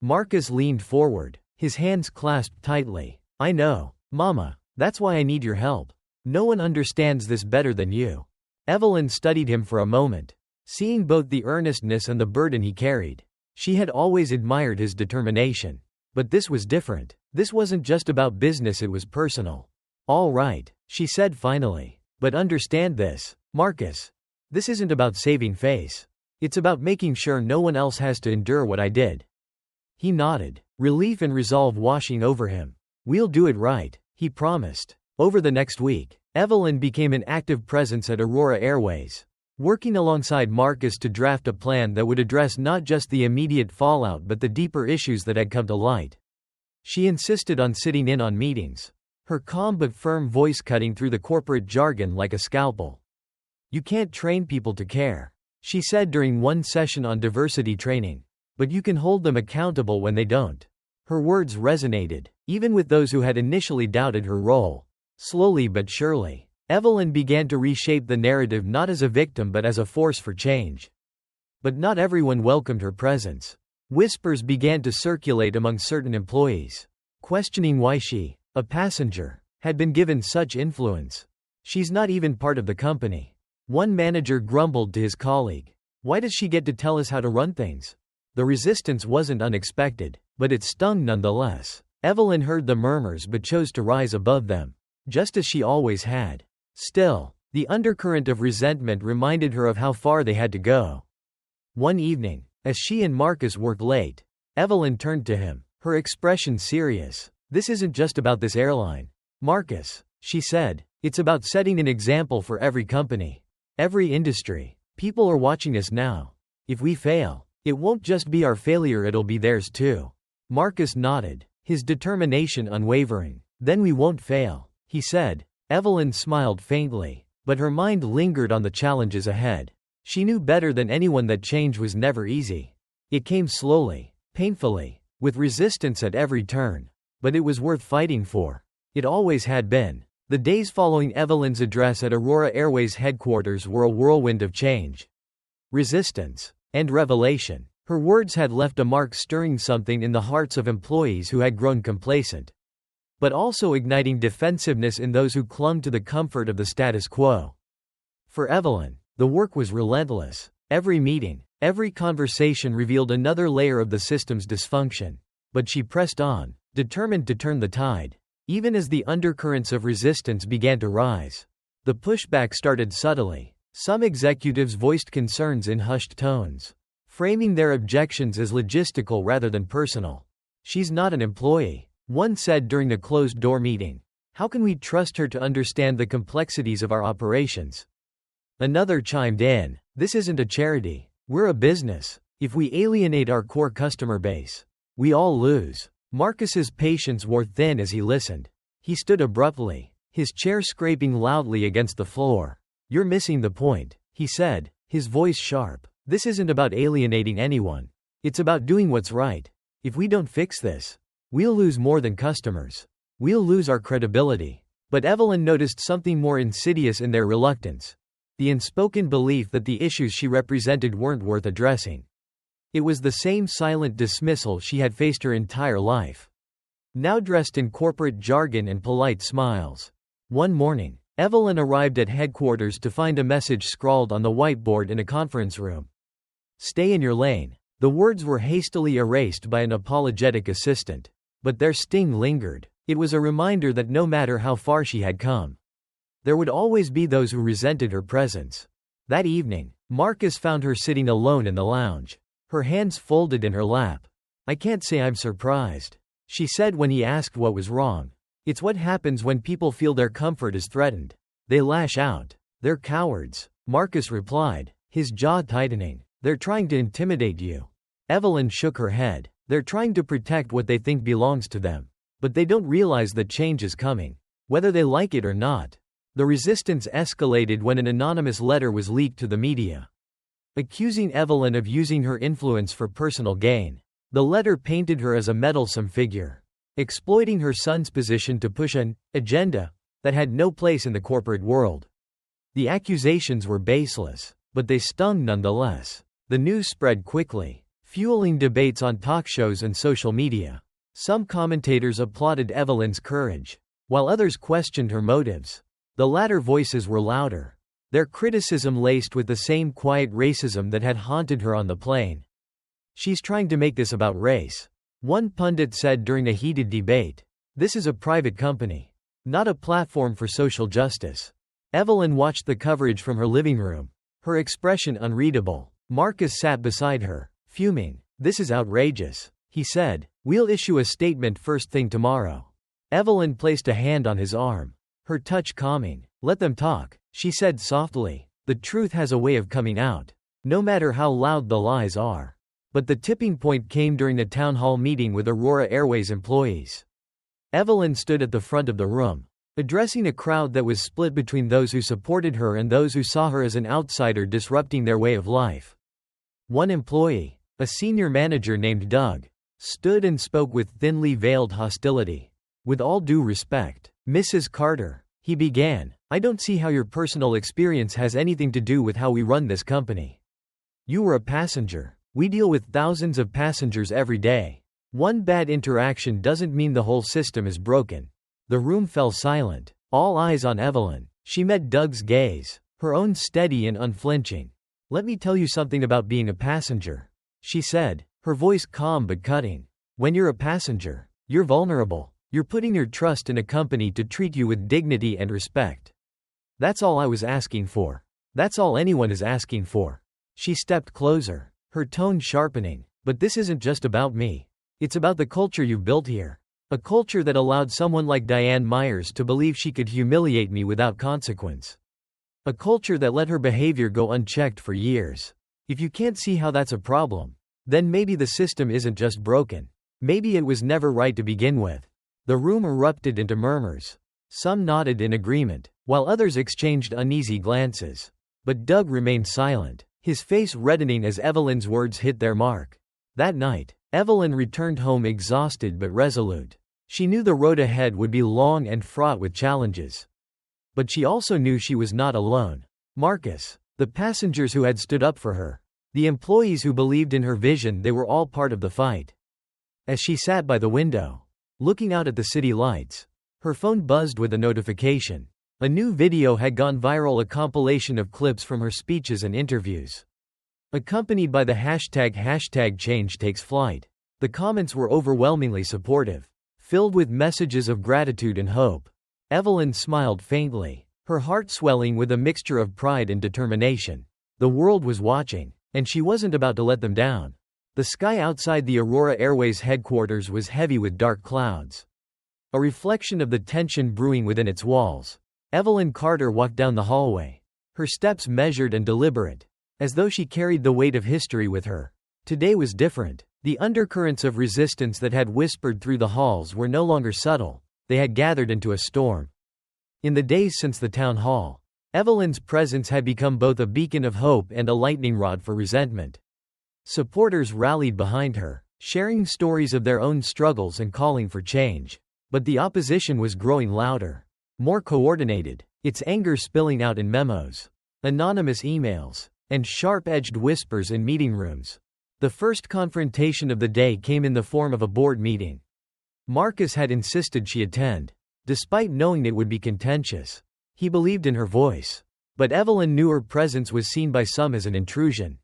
Marcus leaned forward, his hands clasped tightly. I know, Mama, that's why I need your help. No one understands this better than you. Evelyn studied him for a moment, seeing both the earnestness and the burden he carried. She had always admired his determination. But this was different. This wasn't just about business, it was personal. All right, she said finally. But understand this, Marcus. This isn't about saving face. It's about making sure no one else has to endure what I did. He nodded, relief and resolve washing over him. We'll do it right, he promised. Over the next week, Evelyn became an active presence at Aurora Airways, working alongside Marcus to draft a plan that would address not just the immediate fallout but the deeper issues that had come to light. She insisted on sitting in on meetings, her calm but firm voice cutting through the corporate jargon like a scalpel. You can't train people to care, she said during one session on diversity training, but you can hold them accountable when they don't. Her words resonated, even with those who had initially doubted her role. Slowly but surely, Evelyn began to reshape the narrative not as a victim but as a force for change. But not everyone welcomed her presence. Whispers began to circulate among certain employees, questioning why she, a passenger, had been given such influence. She's not even part of the company. One manager grumbled to his colleague. Why does she get to tell us how to run things? The resistance wasn't unexpected, but it stung nonetheless. Evelyn heard the murmurs but chose to rise above them, just as she always had. Still, the undercurrent of resentment reminded her of how far they had to go. One evening, as she and Marcus worked late, Evelyn turned to him, her expression serious. This isn't just about this airline, Marcus, she said. It's about setting an example for every company, every industry. People are watching us now. If we fail, it won't just be our failure, it'll be theirs too. Marcus nodded, his determination unwavering. Then we won't fail, he said. Evelyn smiled faintly, but her mind lingered on the challenges ahead. She knew better than anyone that change was never easy. It came slowly, painfully, with resistance at every turn. But it was worth fighting for. It always had been. The days following Evelyn's address at Aurora Airways headquarters were a whirlwind of change. resistance, and revelation. Her words had left a mark, stirring something in the hearts of employees who had grown complacent, but also igniting defensiveness in those who clung to the comfort of the status quo. For Evelyn, the work was relentless. Every meeting, every conversation revealed another layer of the system's dysfunction. But she pressed on, determined to turn the tide. Even as the undercurrents of resistance began to rise, the pushback started subtly. Some executives voiced concerns in hushed tones, framing their objections as logistical rather than personal. "She's not an employee," one said during the closed-door meeting. "How can we trust her to understand the complexities of our operations?" Another chimed in, "This isn't a charity. We're a business. If we alienate our core customer base, we all lose." Marcus's patience wore thin as he listened. He stood abruptly, his chair scraping loudly against the floor. "You're missing the point," he said, his voice sharp. "This isn't about alienating anyone. It's about doing what's right. If we don't fix this, we'll lose more than customers. We'll lose our credibility." But Evelyn noticed something more insidious in their reluctance. The unspoken belief that the issues she represented weren't worth addressing. It was the same silent dismissal she had faced her entire life, now dressed in corporate jargon and polite smiles. One morning, Evelyn arrived at headquarters to find a message scrawled on the whiteboard in a conference room. "Stay in your lane." The words were hastily erased by an apologetic assistant, but their sting lingered. It was a reminder that no matter how far she had come, there would always be those who resented her presence. That evening, Marcus found her sitting alone in the lounge, her hands folded in her lap. "I can't say I'm surprised," she said when he asked what was wrong. "It's what happens when people feel their comfort is threatened. They lash out. They're cowards," Marcus replied, his jaw tightening. "They're trying to intimidate you." Evelyn shook her head. "They're trying to protect what they think belongs to them. But they don't realize that change is coming, whether they like it or not." The resistance escalated when an anonymous letter was leaked to the media, accusing Evelyn of using her influence for personal gain. The letter painted her as a meddlesome figure, exploiting her son's position to push an agenda that had no place in the corporate world. The accusations were baseless, but they stung nonetheless. The news spread quickly, fueling debates on talk shows and social media. Some commentators applauded Evelyn's courage, while others questioned her motives. The latter voices were louder, their criticism laced with the same quiet racism that had haunted her on the plane. "She's trying to make this about race," one pundit said during a heated debate. "This is a private company, not a platform for social justice." Evelyn watched the coverage from her living room, her expression unreadable. Marcus sat beside her, fuming. "This is outrageous," he said. "We'll issue a statement first thing tomorrow." Evelyn placed a hand on his arm, her touch calming. "Let them talk," she said softly. "The truth has a way of coming out, no matter how loud the lies are." But the tipping point came during a town hall meeting with Aurora Airways employees. Evelyn stood at the front of the room, addressing a crowd that was split between those who supported her and those who saw her as an outsider disrupting their way of life. One employee, a senior manager named Doug, stood and spoke with thinly veiled hostility. "With all due respect, Mrs. Carter," he began, "I don't see how your personal experience has anything to do with how we run this company. You were a passenger. We deal with thousands of passengers every day. One bad interaction doesn't mean the whole system is broken." The room fell silent, all eyes on Evelyn. She met Doug's gaze, her own steady and unflinching. "Let me tell you something about being a passenger," she said, her voice calm but cutting. "When you're a passenger, you're vulnerable. You're putting your trust in a company to treat you with dignity and respect. That's all I was asking for. That's all anyone is asking for." She stepped closer, her tone sharpening. "But this isn't just about me. It's about the culture you've built here. A culture that allowed someone like Diane Myers to believe she could humiliate me without consequence. A culture that let her behavior go unchecked for years. If you can't see how that's a problem, then maybe the system isn't just broken. Maybe it was never right to begin with." The room erupted into murmurs. Some nodded in agreement, while others exchanged uneasy glances. But Doug remained silent, his face reddening as Evelyn's words hit their mark. That night, Evelyn returned home exhausted but resolute. She knew the road ahead would be long and fraught with challenges. But she also knew she was not alone. Marcus, the passengers who had stood up for her, The employees who believed in her vision, they were all part of the fight. As she sat by the window, looking out at the city lights, her phone buzzed with a notification. A new video had gone viral, a compilation of clips from her speeches and interviews, accompanied by the hashtag change takes flight. The comments were overwhelmingly supportive, filled with messages of gratitude and hope. Evelyn smiled faintly, her heart swelling with a mixture of pride and determination. The world was watching, and she wasn't about to let them down. The sky outside the Aurora Airways headquarters was heavy with dark clouds, a reflection of the tension brewing within its walls. Evelyn Carter walked down the hallway, her steps measured and deliberate, as though she carried the weight of history with her. Today was different. The undercurrents of resistance that had whispered through the halls were no longer subtle, they had gathered into a storm. In the days since the town hall, Evelyn's presence had become both a beacon of hope and a lightning rod for resentment. Supporters rallied behind her, sharing stories of their own struggles and calling for change. But the opposition was growing louder, more coordinated, its anger spilling out in memos, anonymous emails, and sharp-edged whispers in meeting rooms. The first confrontation of the day came in the form of a board meeting. Marcus had insisted she attend, despite knowing it would be contentious. He believed in her voice, but Evelyn knew her presence was seen by some as an intrusion.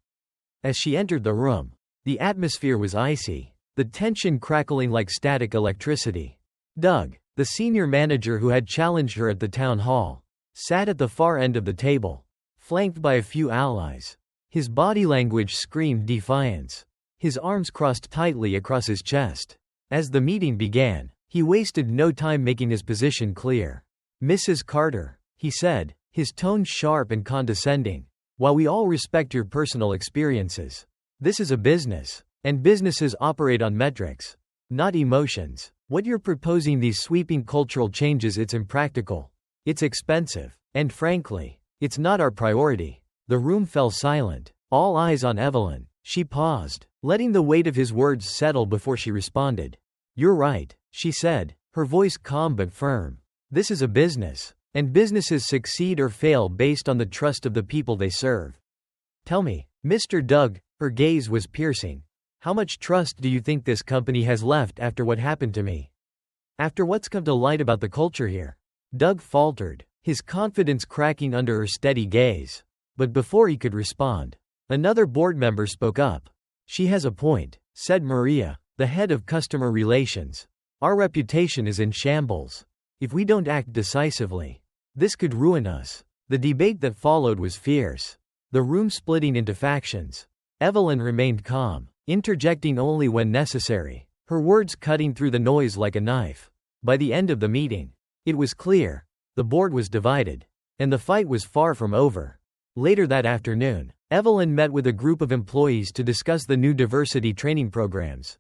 As she entered the room, the atmosphere was icy, the tension crackling like static electricity. Doug, the senior manager who had challenged her at the town hall, sat at the far end of the table, flanked by a few allies. His body language screamed defiance, his arms crossed tightly across his chest. As the meeting began, he wasted no time making his position clear. "Mrs. Carter," he said, his tone sharp and condescending, "while we all respect your personal experiences, this is a business, and businesses operate on metrics, not emotions. What you're proposing, these sweeping cultural changes, it's impractical. It's expensive. And frankly, it's not our priority." The room fell silent, all eyes on Evelyn. She paused, letting the weight of his words settle before she responded. "You're right," she said, her voice calm but firm. "This is a business, and businesses succeed or fail based on the trust of the people they serve. Tell me, Mr. Doug," her gaze was piercing, "how much trust do you think this company has left after what happened to me? After what's come to light about the culture here?" Doug faltered, his confidence cracking under her steady gaze. But before he could respond, another board member spoke up. "She has a point," said Maria, the head of customer relations. "Our reputation is in shambles. If we don't act decisively, this could ruin us." The debate that followed was fierce, the room splitting into factions. Evelyn remained calm, interjecting only when necessary, her words cutting through the noise like a knife. By the end of the meeting, it was clear, the board was divided, and the fight was far from over. Later that afternoon, Evelyn met with a group of employees to discuss the new diversity training programs.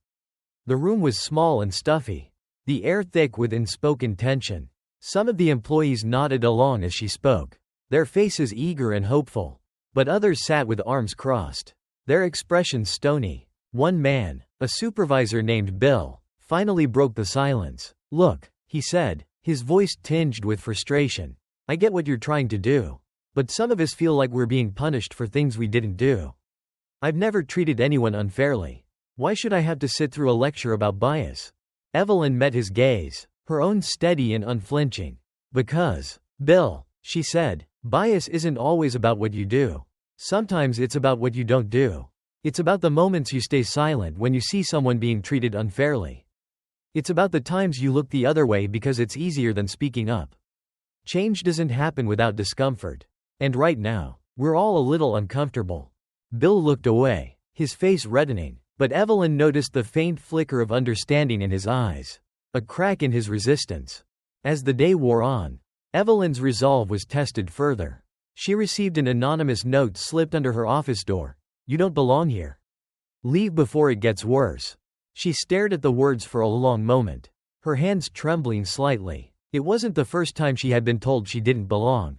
The room was small and stuffy, the air thick with unspoken tension. Some of the employees nodded along as she spoke, their faces eager and hopeful, but others sat with arms crossed, their expressions stony. One man, a supervisor named Bill, finally broke the silence. "Look," he said, his voice tinged with frustration, "I get what you're trying to do. But some of us feel like we're being punished for things we didn't do. I've never treated anyone unfairly. Why should I have to sit through a lecture about bias?" Evelyn met his gaze, her own steady and unflinching. "Because, Bill," she said, "bias isn't always about what you do. Sometimes it's about what you don't do. It's about the moments you stay silent when you see someone being treated unfairly. It's about the times you look the other way because it's easier than speaking up. Change doesn't happen without discomfort. And right now, we're all a little uncomfortable." Bill looked away, his face reddening, but Evelyn noticed the faint flicker of understanding in his eyes, a crack in his resistance. As the day wore on, Evelyn's resolve was tested further. She received an anonymous note slipped under her office door. "You don't belong here. Leave before it gets worse." She stared at the words for a long moment, her hands trembling slightly. It wasn't the first time she had been told she didn't belong,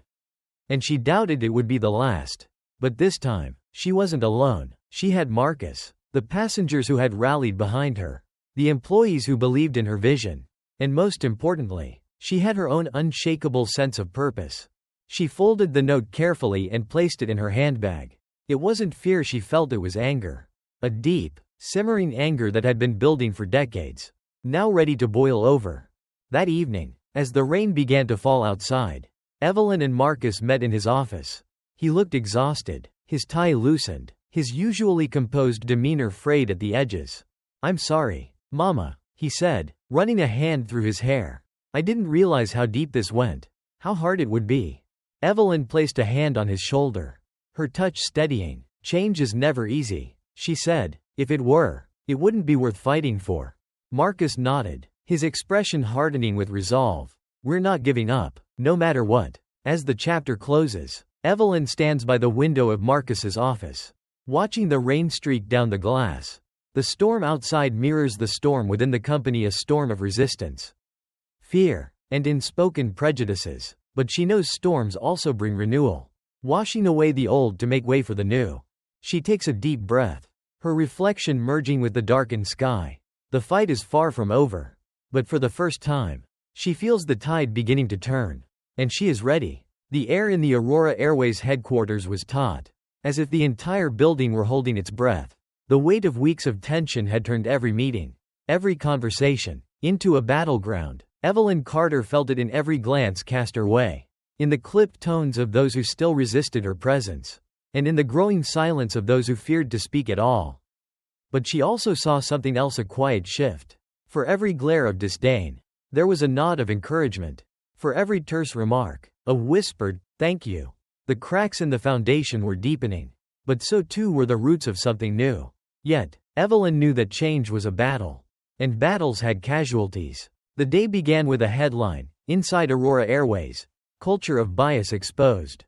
and she doubted it would be the last. But this time, she wasn't alone. She had Marcus, the passengers who had rallied behind her, the employees who believed in her vision, and most importantly, she had her own unshakable sense of purpose. She folded the note carefully and placed it in her handbag. It wasn't fear she felt, it was anger. A deep, simmering anger that had been building for decades, now ready to boil over. That evening, as the rain began to fall outside, Evelyn and Marcus met in his office. He looked exhausted, his tie loosened, his usually composed demeanor frayed at the edges. "I'm sorry, Mama," he said, running a hand through his hair. "I didn't realize how deep this went. How hard it would be." Evelyn placed a hand on his shoulder, her touch steadying. "Change is never easy," she said. "If it were, it wouldn't be worth fighting for." Marcus nodded, his expression hardening with resolve. "We're not giving up, no matter what." As the chapter closes, Evelyn stands by the window of Marcus's office, watching the rain streak down the glass. The storm outside mirrors the storm within the company, a storm of resistance, fear, and unspoken prejudices. But she knows storms also bring renewal, washing away the old to make way for the new. She takes a deep breath, her reflection merging with the darkened sky. The fight is far from over. But for the first time, she feels the tide beginning to turn. And she is ready. The air in the Aurora Airways headquarters was taut, as if the entire building were holding its breath. The weight of weeks of tension had turned every meeting, every conversation, into a battleground. Evelyn Carter felt it in every glance cast her way, in the clipped tones of those who still resisted her presence, and in the growing silence of those who feared to speak at all. But she also saw something else, a quiet shift. For every glare of disdain, there was a nod of encouragement. For every terse remark, a whispered, "Thank you." The cracks in the foundation were deepening, but so too were the roots of something new. Yet, Evelyn knew that change was a battle, and battles had casualties. The day began with a headline, "Inside Aurora Airways, Culture of Bias Exposed."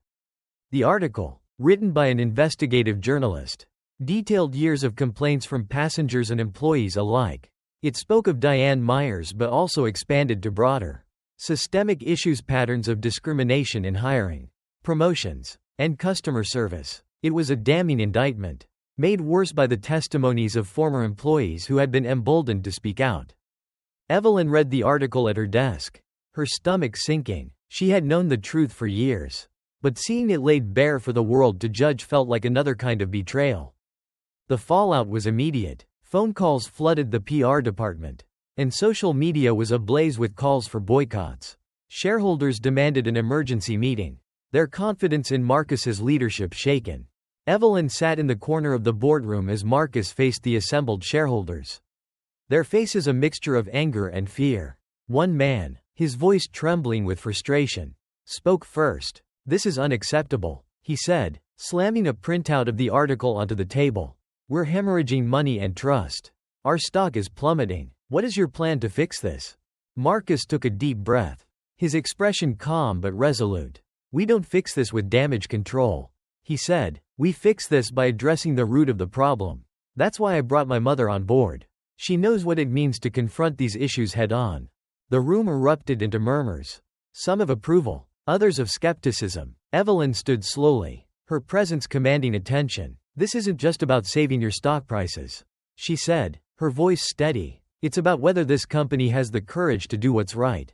The article, written by an investigative journalist, detailed years of complaints from passengers and employees alike. It spoke of Diane Myers but also expanded to broader, systemic issues, patterns of discrimination in hiring, promotions, and customer service. It was a damning indictment, made worse by the testimonies of former employees who had been emboldened to speak out. Evelyn read the article at her desk, her stomach sinking. She had known the truth for years, but seeing it laid bare for the world to judge felt like another kind of betrayal. The fallout was immediate. Phone calls flooded the PR department, and social media was ablaze with calls for boycotts. Shareholders demanded an emergency meeting, their confidence in Marcus's leadership shaken. Evelyn sat in the corner of the boardroom as Marcus faced the assembled shareholders. Their faces a mixture of anger and fear. One man, his voice trembling with frustration, spoke first. "This is unacceptable," he said, slamming a printout of the article onto the table. "We're hemorrhaging money and trust. Our stock is plummeting. What is your plan to fix this?" Marcus took a deep breath, his expression calm but resolute. "We don't fix this with damage control," he said. "We fix this by addressing the root of the problem. That's why I brought my mother on board. She knows what it means to confront these issues head on." The room erupted into murmurs, some of approval, others of skepticism. Evelyn stood slowly, her presence commanding attention. "This isn't just about saving your stock prices," she said, her voice steady. "It's about whether this company has the courage to do what's right,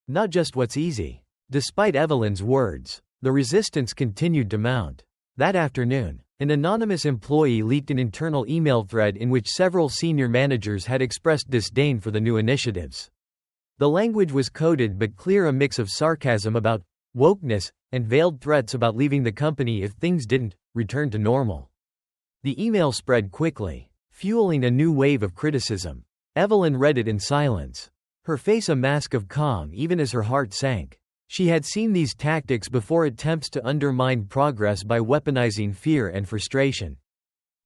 not just what's easy." Despite Evelyn's words, the resistance continued to mount. That afternoon, an anonymous employee leaked an internal email thread in which several senior managers had expressed disdain for the new initiatives. The language was coded but clear, a mix of sarcasm about wokeness and veiled threats about leaving the company if things didn't return to normal. The email spread quickly, fueling a new wave of criticism. Evelyn read it in silence, her face a mask of calm even as her heart sank. She had seen these tactics before, attempts to undermine progress by weaponizing fear and frustration.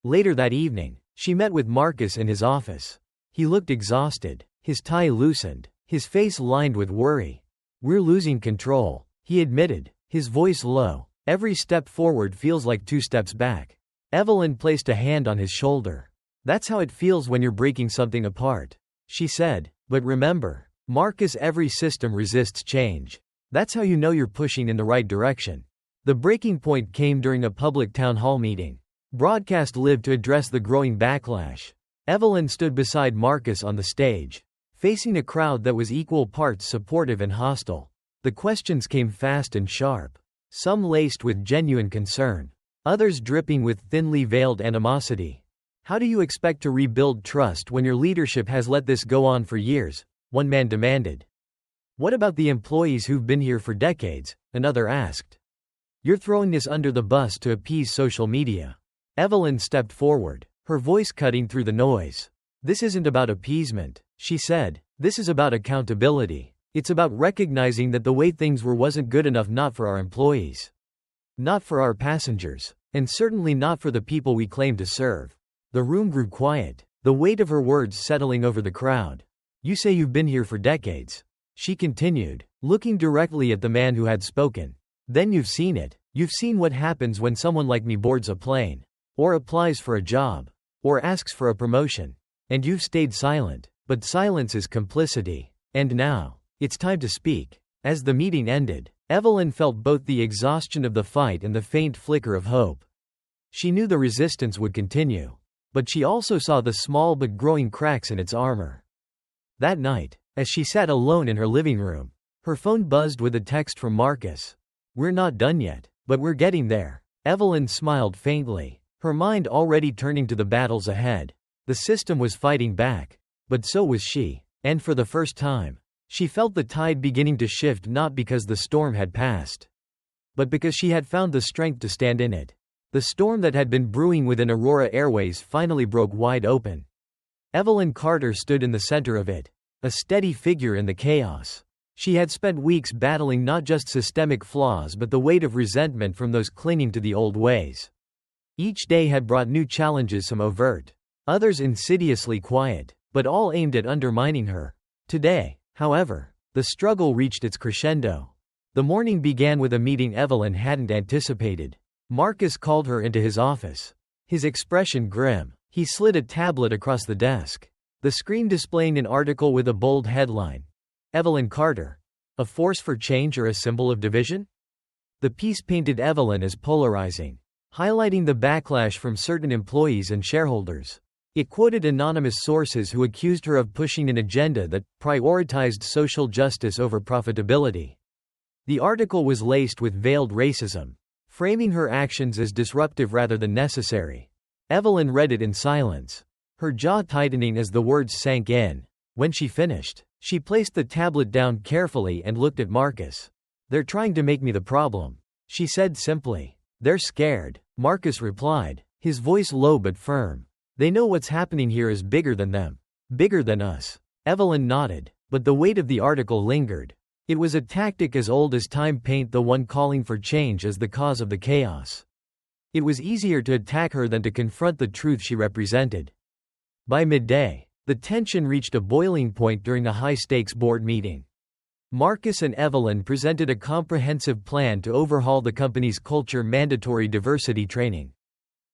Later that evening, she met with Marcus in his office. He looked exhausted, his tie loosened, his face lined with worry. "We're losing control," he admitted, his voice low. "Every step forward feels like 2 steps back." Evelyn placed a hand on his shoulder. "That's how it feels when you're breaking something apart," she said. "But remember, Marcus, every system resists change. That's how you know you're pushing in the right direction." The breaking point came during a public town hall meeting, broadcast live to address the growing backlash. Evelyn stood beside Marcus on the stage, facing a crowd that was equal parts supportive and hostile. The questions came fast and sharp, some laced with genuine concern. others dripping with thinly veiled animosity. How do you expect to rebuild trust when your leadership has let this go on for years? One man demanded. What about the employees who've been here for decades? Another asked. You're throwing this under the bus to appease social media. Evelyn stepped forward, her voice cutting through the noise. This isn't about appeasement, she said. This is about accountability. It's about recognizing that the way things were wasn't good enough, not for our employees, not for our passengers, and certainly not for the people we claim to serve. The room grew quiet, the weight of her words settling over the crowd. You say you've been here for decades, she continued, looking directly at the man who had spoken. Then you've seen it. You've seen what happens when someone like me boards a plane, or applies for a job, or asks for a promotion. And you've stayed silent, but silence is complicity. And now, it's time to speak. As the meeting ended, Evelyn felt both the exhaustion of the fight and the faint flicker of hope. She knew the resistance would continue, but she also saw the small but growing cracks in its armor. That night, as she sat alone in her living room, her phone buzzed with a text from Marcus. We're not done yet, but we're getting there. Evelyn smiled faintly, her mind already turning to the battles ahead. The system was fighting back, but so was she, and for the first time, she felt the tide beginning to shift, not because the storm had passed, but because she had found the strength to stand in it. The storm that had been brewing within Aurora Airways finally broke wide open. Evelyn Carter stood in the center of it, a steady figure in the chaos. She had spent weeks battling not just systemic flaws but the weight of resentment from those clinging to the old ways. Each day had brought new challenges, some overt, others insidiously quiet, but all aimed at undermining her. Today, however, the struggle reached its crescendo. The morning began with a meeting Evelyn hadn't anticipated. Marcus called her into his office, his expression grim. He slid a tablet across the desk, the screen displaying an article with a bold headline. Evelyn Carter, a force for change or a symbol of division? The piece painted Evelyn as polarizing, highlighting the backlash from certain employees and shareholders. It quoted anonymous sources who accused her of pushing an agenda that prioritized social justice over profitability. The article was laced with veiled racism, framing her actions as disruptive rather than necessary. Evelyn read it in silence, her jaw tightening as the words sank in. When she finished, she placed the tablet down carefully and looked at Marcus. They're trying to make me the problem, she said simply. They're scared, Marcus replied, his voice low but firm. They know what's happening here is bigger than them, bigger than us. Evelyn nodded, but the weight of the article lingered. It was a tactic as old as time, paint the one calling for change as the cause of the chaos. It was easier to attack her than to confront the truth she represented. By midday, the tension reached a boiling point during a high-stakes board meeting. Marcus and Evelyn presented a comprehensive plan to overhaul the company's culture: mandatory diversity training,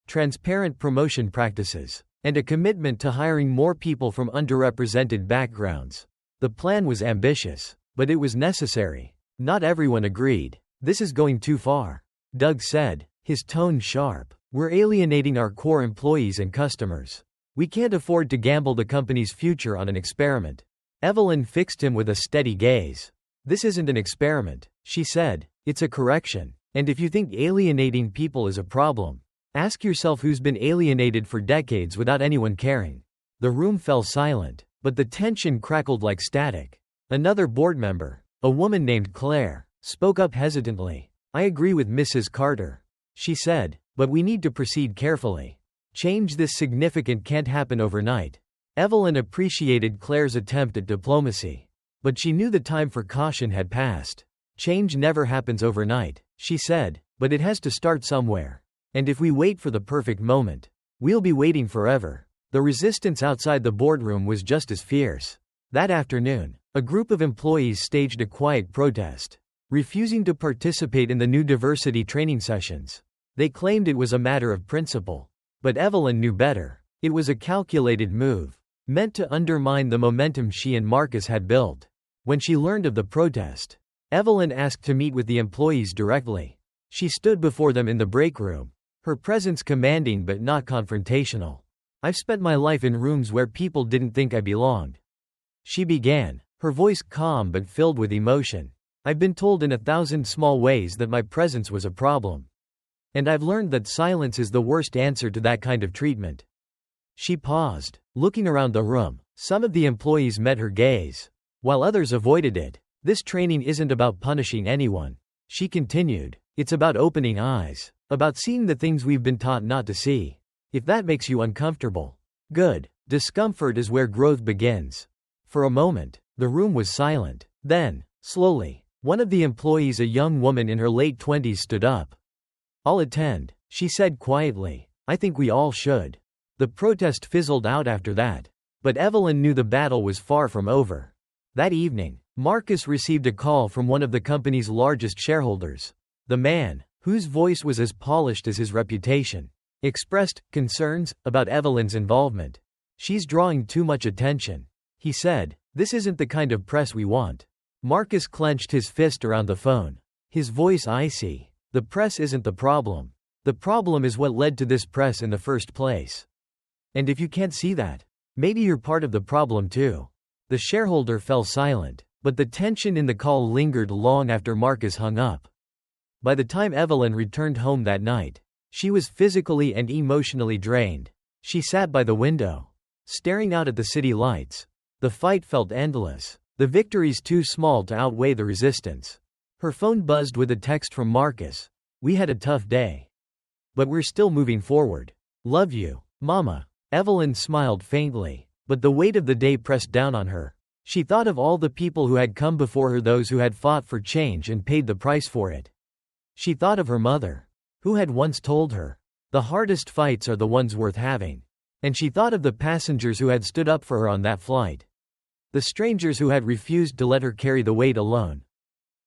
transparent promotion practices, and a commitment to hiring more people from underrepresented backgrounds. The plan was ambitious, but it was necessary. Not everyone agreed. This is going too far, Doug said, his tone sharp. We're alienating our core employees and customers. We can't afford to gamble the company's future on an experiment. Evelyn fixed him with a steady gaze. This isn't an experiment, she said. It's a correction. And if you think alienating people is a problem, ask yourself who's been alienated for decades without anyone caring. The room fell silent, but the tension crackled like static. Another board member, a woman named Claire, spoke up hesitantly. I agree with Mrs. Carter, she said, but we need to proceed carefully. Change this significant can't happen overnight. Evelyn appreciated Claire's attempt at diplomacy, but she knew the time for caution had passed. Change never happens overnight, she said, but it has to start somewhere. And if we wait for the perfect moment, we'll be waiting forever. The resistance outside the boardroom was just as fierce. That afternoon, a group of employees staged a quiet protest, refusing to participate in the new diversity training sessions. They claimed it was a matter of principle. But Evelyn knew better. It was a calculated move, meant to undermine the momentum she and Marcus had built. When she learned of the protest, Evelyn asked to meet with the employees directly. She stood before them in the break room, her presence commanding but not confrontational. I've spent my life in rooms where people didn't think I belonged, she began, her voice calm but filled with emotion. I've been told in 1,000 small ways that my presence was a problem. And I've learned that silence is the worst answer to that kind of treatment." She paused, looking around the room. Some of the employees met her gaze, while others avoided it. "This training isn't about punishing anyone," she continued. "It's about opening eyes, about seeing the things we've been taught not to see. If that makes you uncomfortable, good. Discomfort is where growth begins." For a moment, the room was silent. Then, slowly, one of the employees, a young woman in her late 20s, stood up. "I'll attend," she said quietly. "I think we all should." The protest fizzled out after that. But Evelyn knew the battle was far from over. That evening, Marcus received a call from one of the company's largest shareholders. The man, whose voice was as polished as his reputation, expressed concerns about Evelyn's involvement. "She's drawing too much attention," he said. "This isn't the kind of press we want." Marcus clenched his fist around the phone, his voice icy. "The press isn't the problem. The problem is what led to this press in the first place. And if you can't see that, maybe you're part of the problem too." The shareholder fell silent, but the tension in the call lingered long after Marcus hung up. By the time Evelyn returned home that night, she was physically and emotionally drained. She sat by the window, staring out at the city lights. The fight felt endless, the victories too small to outweigh the resistance. Her phone buzzed with a text from Marcus. "We had a tough day, but we're still moving forward. Love you, Mama." Evelyn smiled faintly, but the weight of the day pressed down on her. She thought of all the people who had come before her, those who had fought for change and paid the price for it. She thought of her mother, who had once told her, "The hardest fights are the ones worth having." And she thought of the passengers who had stood up for her on that flight, the strangers who had refused to let her carry the weight alone.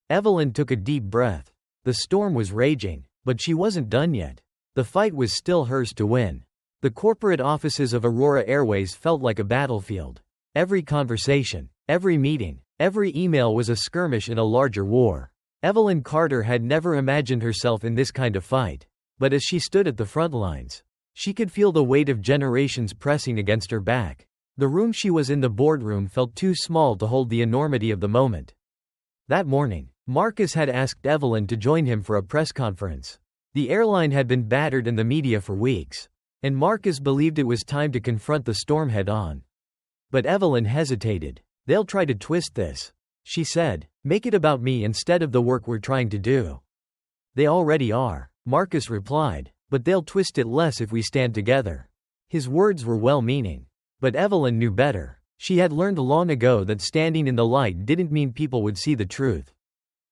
Evelyn took a deep breath. The storm was raging, but she wasn't done yet. The fight was still hers to win. The corporate offices of Aurora Airways felt like a battlefield. Every conversation, every meeting, every email was a skirmish in a larger war. Evelyn Carter had never imagined herself in this kind of fight. But as she stood at the front lines, she could feel the weight of generations pressing against her back. The room she was in, the boardroom, felt too small to hold the enormity of the moment. That morning, Marcus had asked Evelyn to join him for a press conference. The airline had been battered in the media for weeks, and Marcus believed it was time to confront the storm head-on. But Evelyn hesitated. "They'll try to twist this," she said. "Make it about me instead of the work we're trying to do." "They already are," Marcus replied, "but they'll twist it less if we stand together." His words were well-meaning, but Evelyn knew better. She had learned long ago that standing in the light didn't mean people would see the truth.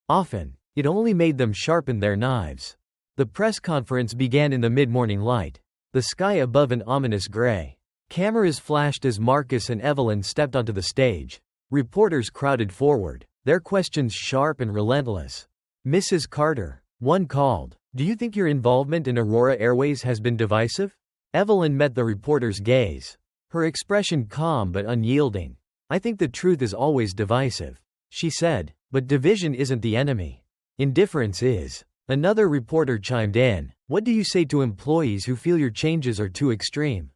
Often, it only made them sharpen their knives. The press conference began in the mid-morning light, the sky above an ominous gray. Cameras flashed as Marcus and Evelyn stepped onto the stage. Reporters crowded forward, their questions sharp and relentless. "Mrs. Carter," one called, "do you think your involvement in Aurora Airways has been divisive?" Evelyn met the reporter's gaze, her expression calm but unyielding. "I think the truth is always divisive," she said, "but division isn't the enemy. Indifference is." Another reporter chimed in, "What do you say to employees who feel your changes are too extreme?"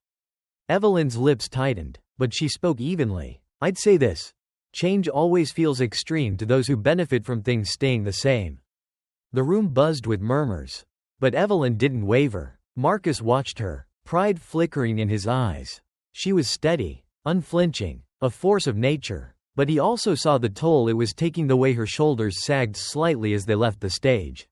Evelyn's lips tightened, but she spoke evenly. "I'd say this. Change always feels extreme to those who benefit from things staying the same." The room buzzed with murmurs. But Evelyn didn't waver. Marcus watched her, pride flickering in his eyes. She was steady, unflinching, a force of nature. But he also saw the toll it was taking, the way her shoulders sagged slightly as they left the stage,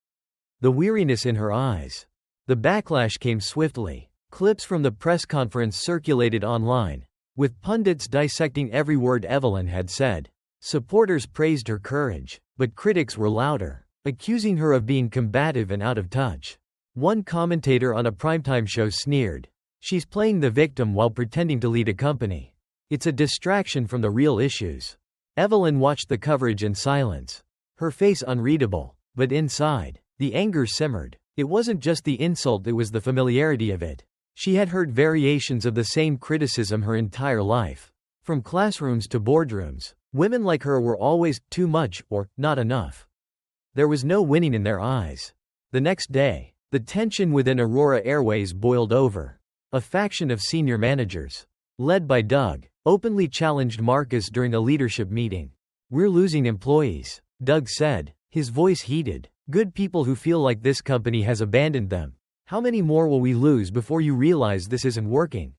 the weariness in her eyes. The backlash came swiftly. Clips from the press conference circulated online, with pundits dissecting every word Evelyn had said. Supporters praised her courage, but critics were louder, accusing her of being combative and out of touch. One commentator on a primetime show sneered, "She's playing the victim while pretending to lead a company. It's a distraction from the real issues." Evelyn watched the coverage in silence, her face unreadable, but inside, the anger simmered. It wasn't just the insult, it was the familiarity of it. She had heard variations of the same criticism her entire life. From classrooms to boardrooms, women like her were always too much or not enough. There was no winning in their eyes. The next day, the tension within Aurora Airways boiled over. A faction of senior managers, led by Doug, openly challenged Marcus during a leadership meeting. "We're losing employees," Doug said, his voice heated. Good people who feel like this company has abandoned them. How many more will we lose before you realize this isn't working?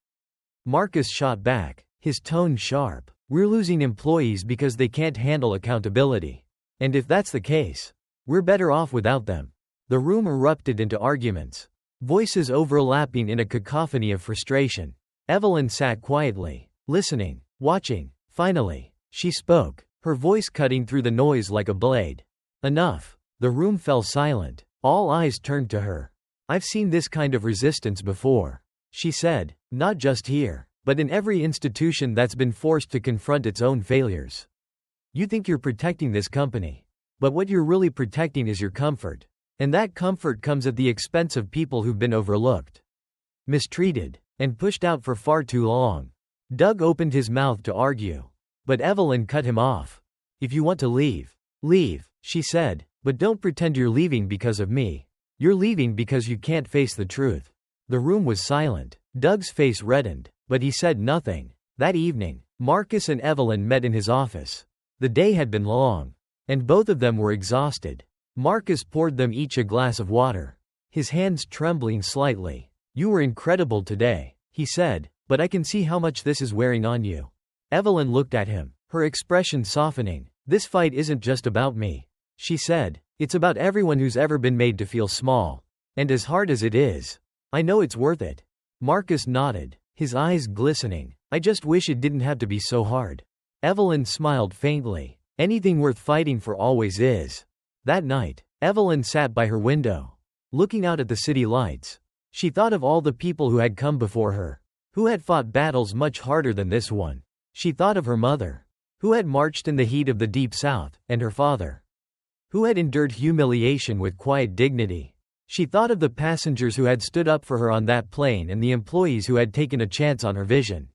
Marcus shot back, his tone sharp. We're losing employees because they can't handle accountability. And if that's the case, we're better off without them. The room erupted into arguments, voices overlapping in a cacophony of frustration. Evelyn sat quietly, listening, watching. Finally, she spoke, her voice cutting through the noise like a blade. Enough. The room fell silent. All eyes turned to her. I've seen this kind of resistance before, she said, not just here, but in every institution that's been forced to confront its own failures. You think you're protecting this company, but what you're really protecting is your comfort. And that comfort comes at the expense of people who've been overlooked, mistreated, and pushed out for far too long. Doug opened his mouth to argue, but Evelyn cut him off. If you want to leave, leave, she said, but don't pretend you're leaving because of me. You're leaving because you can't face the truth. The room was silent. Doug's face reddened, but he said nothing. That evening, Marcus and Evelyn met in his office. The day had been long, and both of them were exhausted. Marcus poured them each a glass of water, his hands trembling slightly. You were incredible today, he said, but I can see how much this is wearing on you. Evelyn looked at him, her expression softening. This fight isn't just about me, she said. It's about everyone who's ever been made to feel small. And as hard as it is, I know it's worth it. Marcus nodded, his eyes glistening. I just wish it didn't have to be so hard. Evelyn smiled faintly. Anything worth fighting for always is. That night, Evelyn sat by her window, looking out at the city lights. She thought of all the people who had come before her, who had fought battles much harder than this one. She thought of her mother, who had marched in the heat of the Deep South, and her father, who had endured humiliation with quiet dignity. She thought of the passengers who had stood up for her on that plane and the employees who had taken a chance on her vision.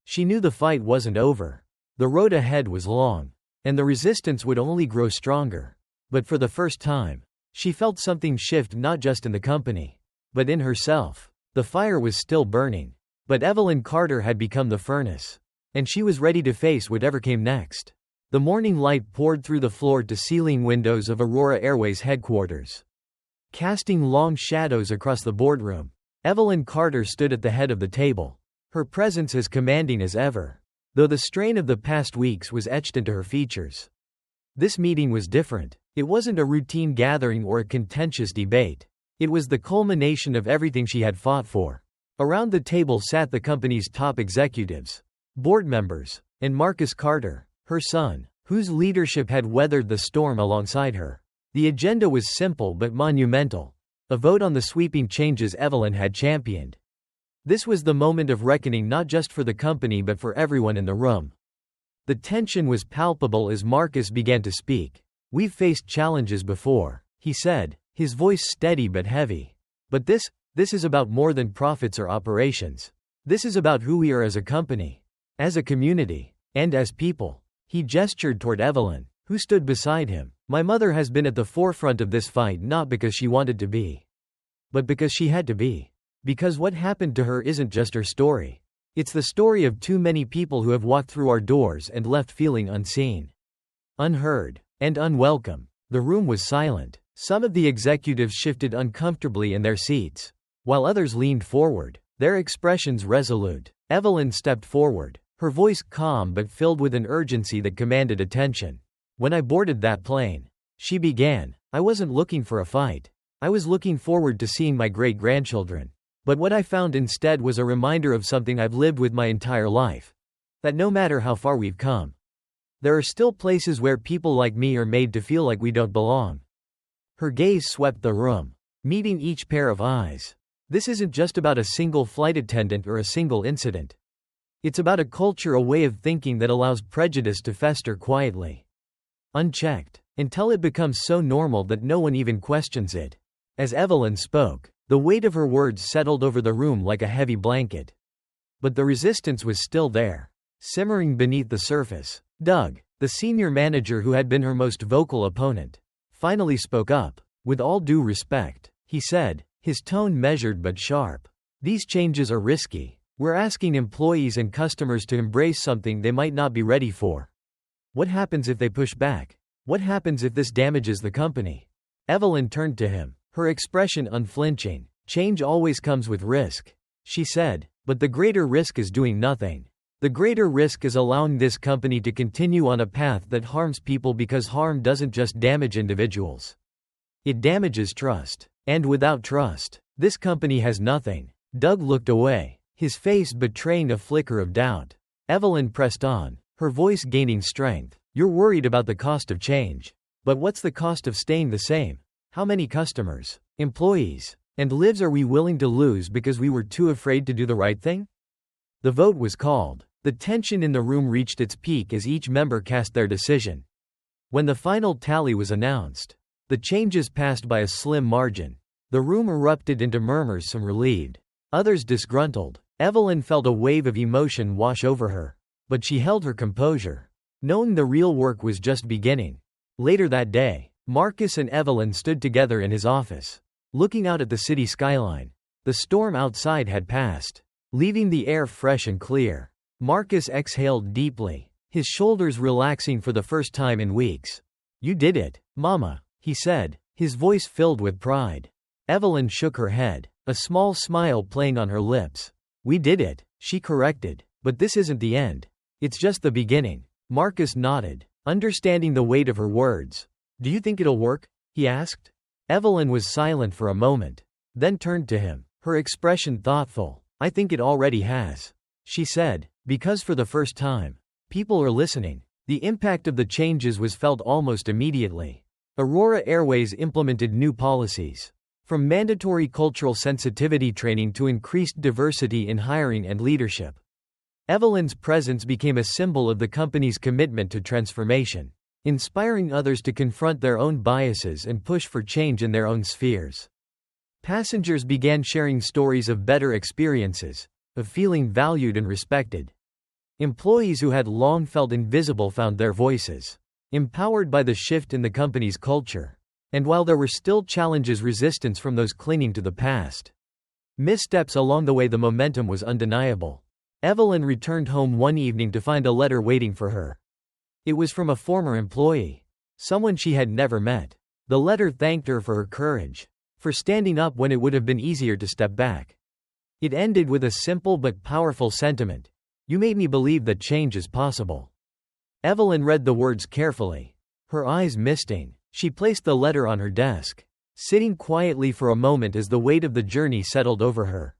She knew the fight wasn't over. The road ahead was long, and the resistance would only grow stronger. But for the first time, she felt something shift not just in the company, but in herself. The fire was still burning, but Evelyn Carter had become the furnace, and she was ready to face whatever came next. The morning light poured through the floor-to-ceiling windows of Aurora Airways headquarters, casting long shadows across the boardroom. Evelyn Carter stood at the head of the table, her presence as commanding as ever, though the strain of the past weeks was etched into her features. This meeting was different. It wasn't a routine gathering or a contentious debate. It was the culmination of everything she had fought for. Around the table sat the company's top executives, board members, and Marcus Carter, her son, whose leadership had weathered the storm alongside her. The agenda was simple but monumental: a vote on the sweeping changes Evelyn had championed. This was the moment of reckoning not just for the company but for everyone in the room. The tension was palpable as Marcus began to speak. We've faced challenges before, he said, his voice steady but heavy. But this is about more than profits or operations. This is about who we are as a company, as a community, and as people. He gestured toward Evelyn, who stood beside him. My mother has been at the forefront of this fight not because she wanted to be, but because she had to be. Because what happened to her isn't just her story. It's the story of too many people who have walked through our doors and left feeling unseen, unheard, and unwelcome. The room was silent. Some of the executives shifted uncomfortably in their seats, while others leaned forward, their expressions resolute. Evelyn stepped forward, her voice calm but filled with an urgency that commanded attention. When I boarded that plane, she began, I wasn't looking for a fight. I was looking forward to seeing my great-grandchildren. But what I found instead was a reminder of something I've lived with my entire life. That no matter how far we've come, there are still places where people like me are made to feel like we don't belong. Her gaze swept the room, meeting each pair of eyes. This isn't just about a single flight attendant or a single incident. It's about a culture, a way of thinking that allows prejudice to fester quietly, unchecked, until it becomes so normal that no one even questions it. As Evelyn spoke, the weight of her words settled over the room like a heavy blanket. But the resistance was still there, simmering beneath the surface. Doug, the senior manager who had been her most vocal opponent, finally spoke up. With all due respect, he said, his tone measured but sharp. These changes are risky. We're asking employees and customers to embrace something they might not be ready for. What happens if they push back? What happens if this damages the company? Evelyn turned to him, her expression unflinching. Change always comes with risk, she said, but the greater risk is doing nothing. The greater risk is allowing this company to continue on a path that harms people, because harm doesn't just damage individuals. It damages trust. And without trust, this company has nothing. Doug looked away, his face betraying a flicker of doubt. Evelyn pressed on, her voice gaining strength. You're worried about the cost of change. But what's the cost of staying the same? How many customers, employees, and lives are we willing to lose because we were too afraid to do the right thing? The vote was called. The tension in the room reached its peak as each member cast their decision. When the final tally was announced, the changes passed by a slim margin. The room erupted into murmurs, some relieved, others disgruntled. Evelyn felt a wave of emotion wash over her. But she held her composure, knowing the real work was just beginning. Later that day, Marcus and Evelyn stood together in his office, looking out at the city skyline. The storm outside had passed, leaving the air fresh and clear. Marcus exhaled deeply, his shoulders relaxing for the first time in weeks. You did it, Mama, he said, his voice filled with pride. Evelyn shook her head, a small smile playing on her lips. We did it, she corrected, but this isn't the end. It's just the beginning. Marcus nodded, understanding the weight of her words. Do you think it'll work? He asked. Evelyn was silent for a moment, then turned to him, her expression thoughtful. I think it already has, she said, because for the first time, people are listening. The impact of the changes was felt almost immediately. Aurora Airways implemented new policies, from mandatory cultural sensitivity training to increased diversity in hiring and leadership. Evelyn's presence became a symbol of the company's commitment to transformation, inspiring others to confront their own biases and push for change in their own spheres. Passengers began sharing stories of better experiences, of feeling valued and respected. Employees who had long felt invisible found their voices, empowered by the shift in the company's culture. And while there were still challenges, resistance from those clinging to the past, missteps along the way, the momentum was undeniable. Evelyn returned home one evening to find a letter waiting for her. It was from a former employee, someone she had never met. The letter thanked her for her courage, for standing up when it would have been easier to step back. It ended with a simple but powerful sentiment. You made me believe that change is possible. Evelyn read the words carefully, her eyes misting. She placed the letter on her desk, sitting quietly for a moment as the weight of the journey settled over her.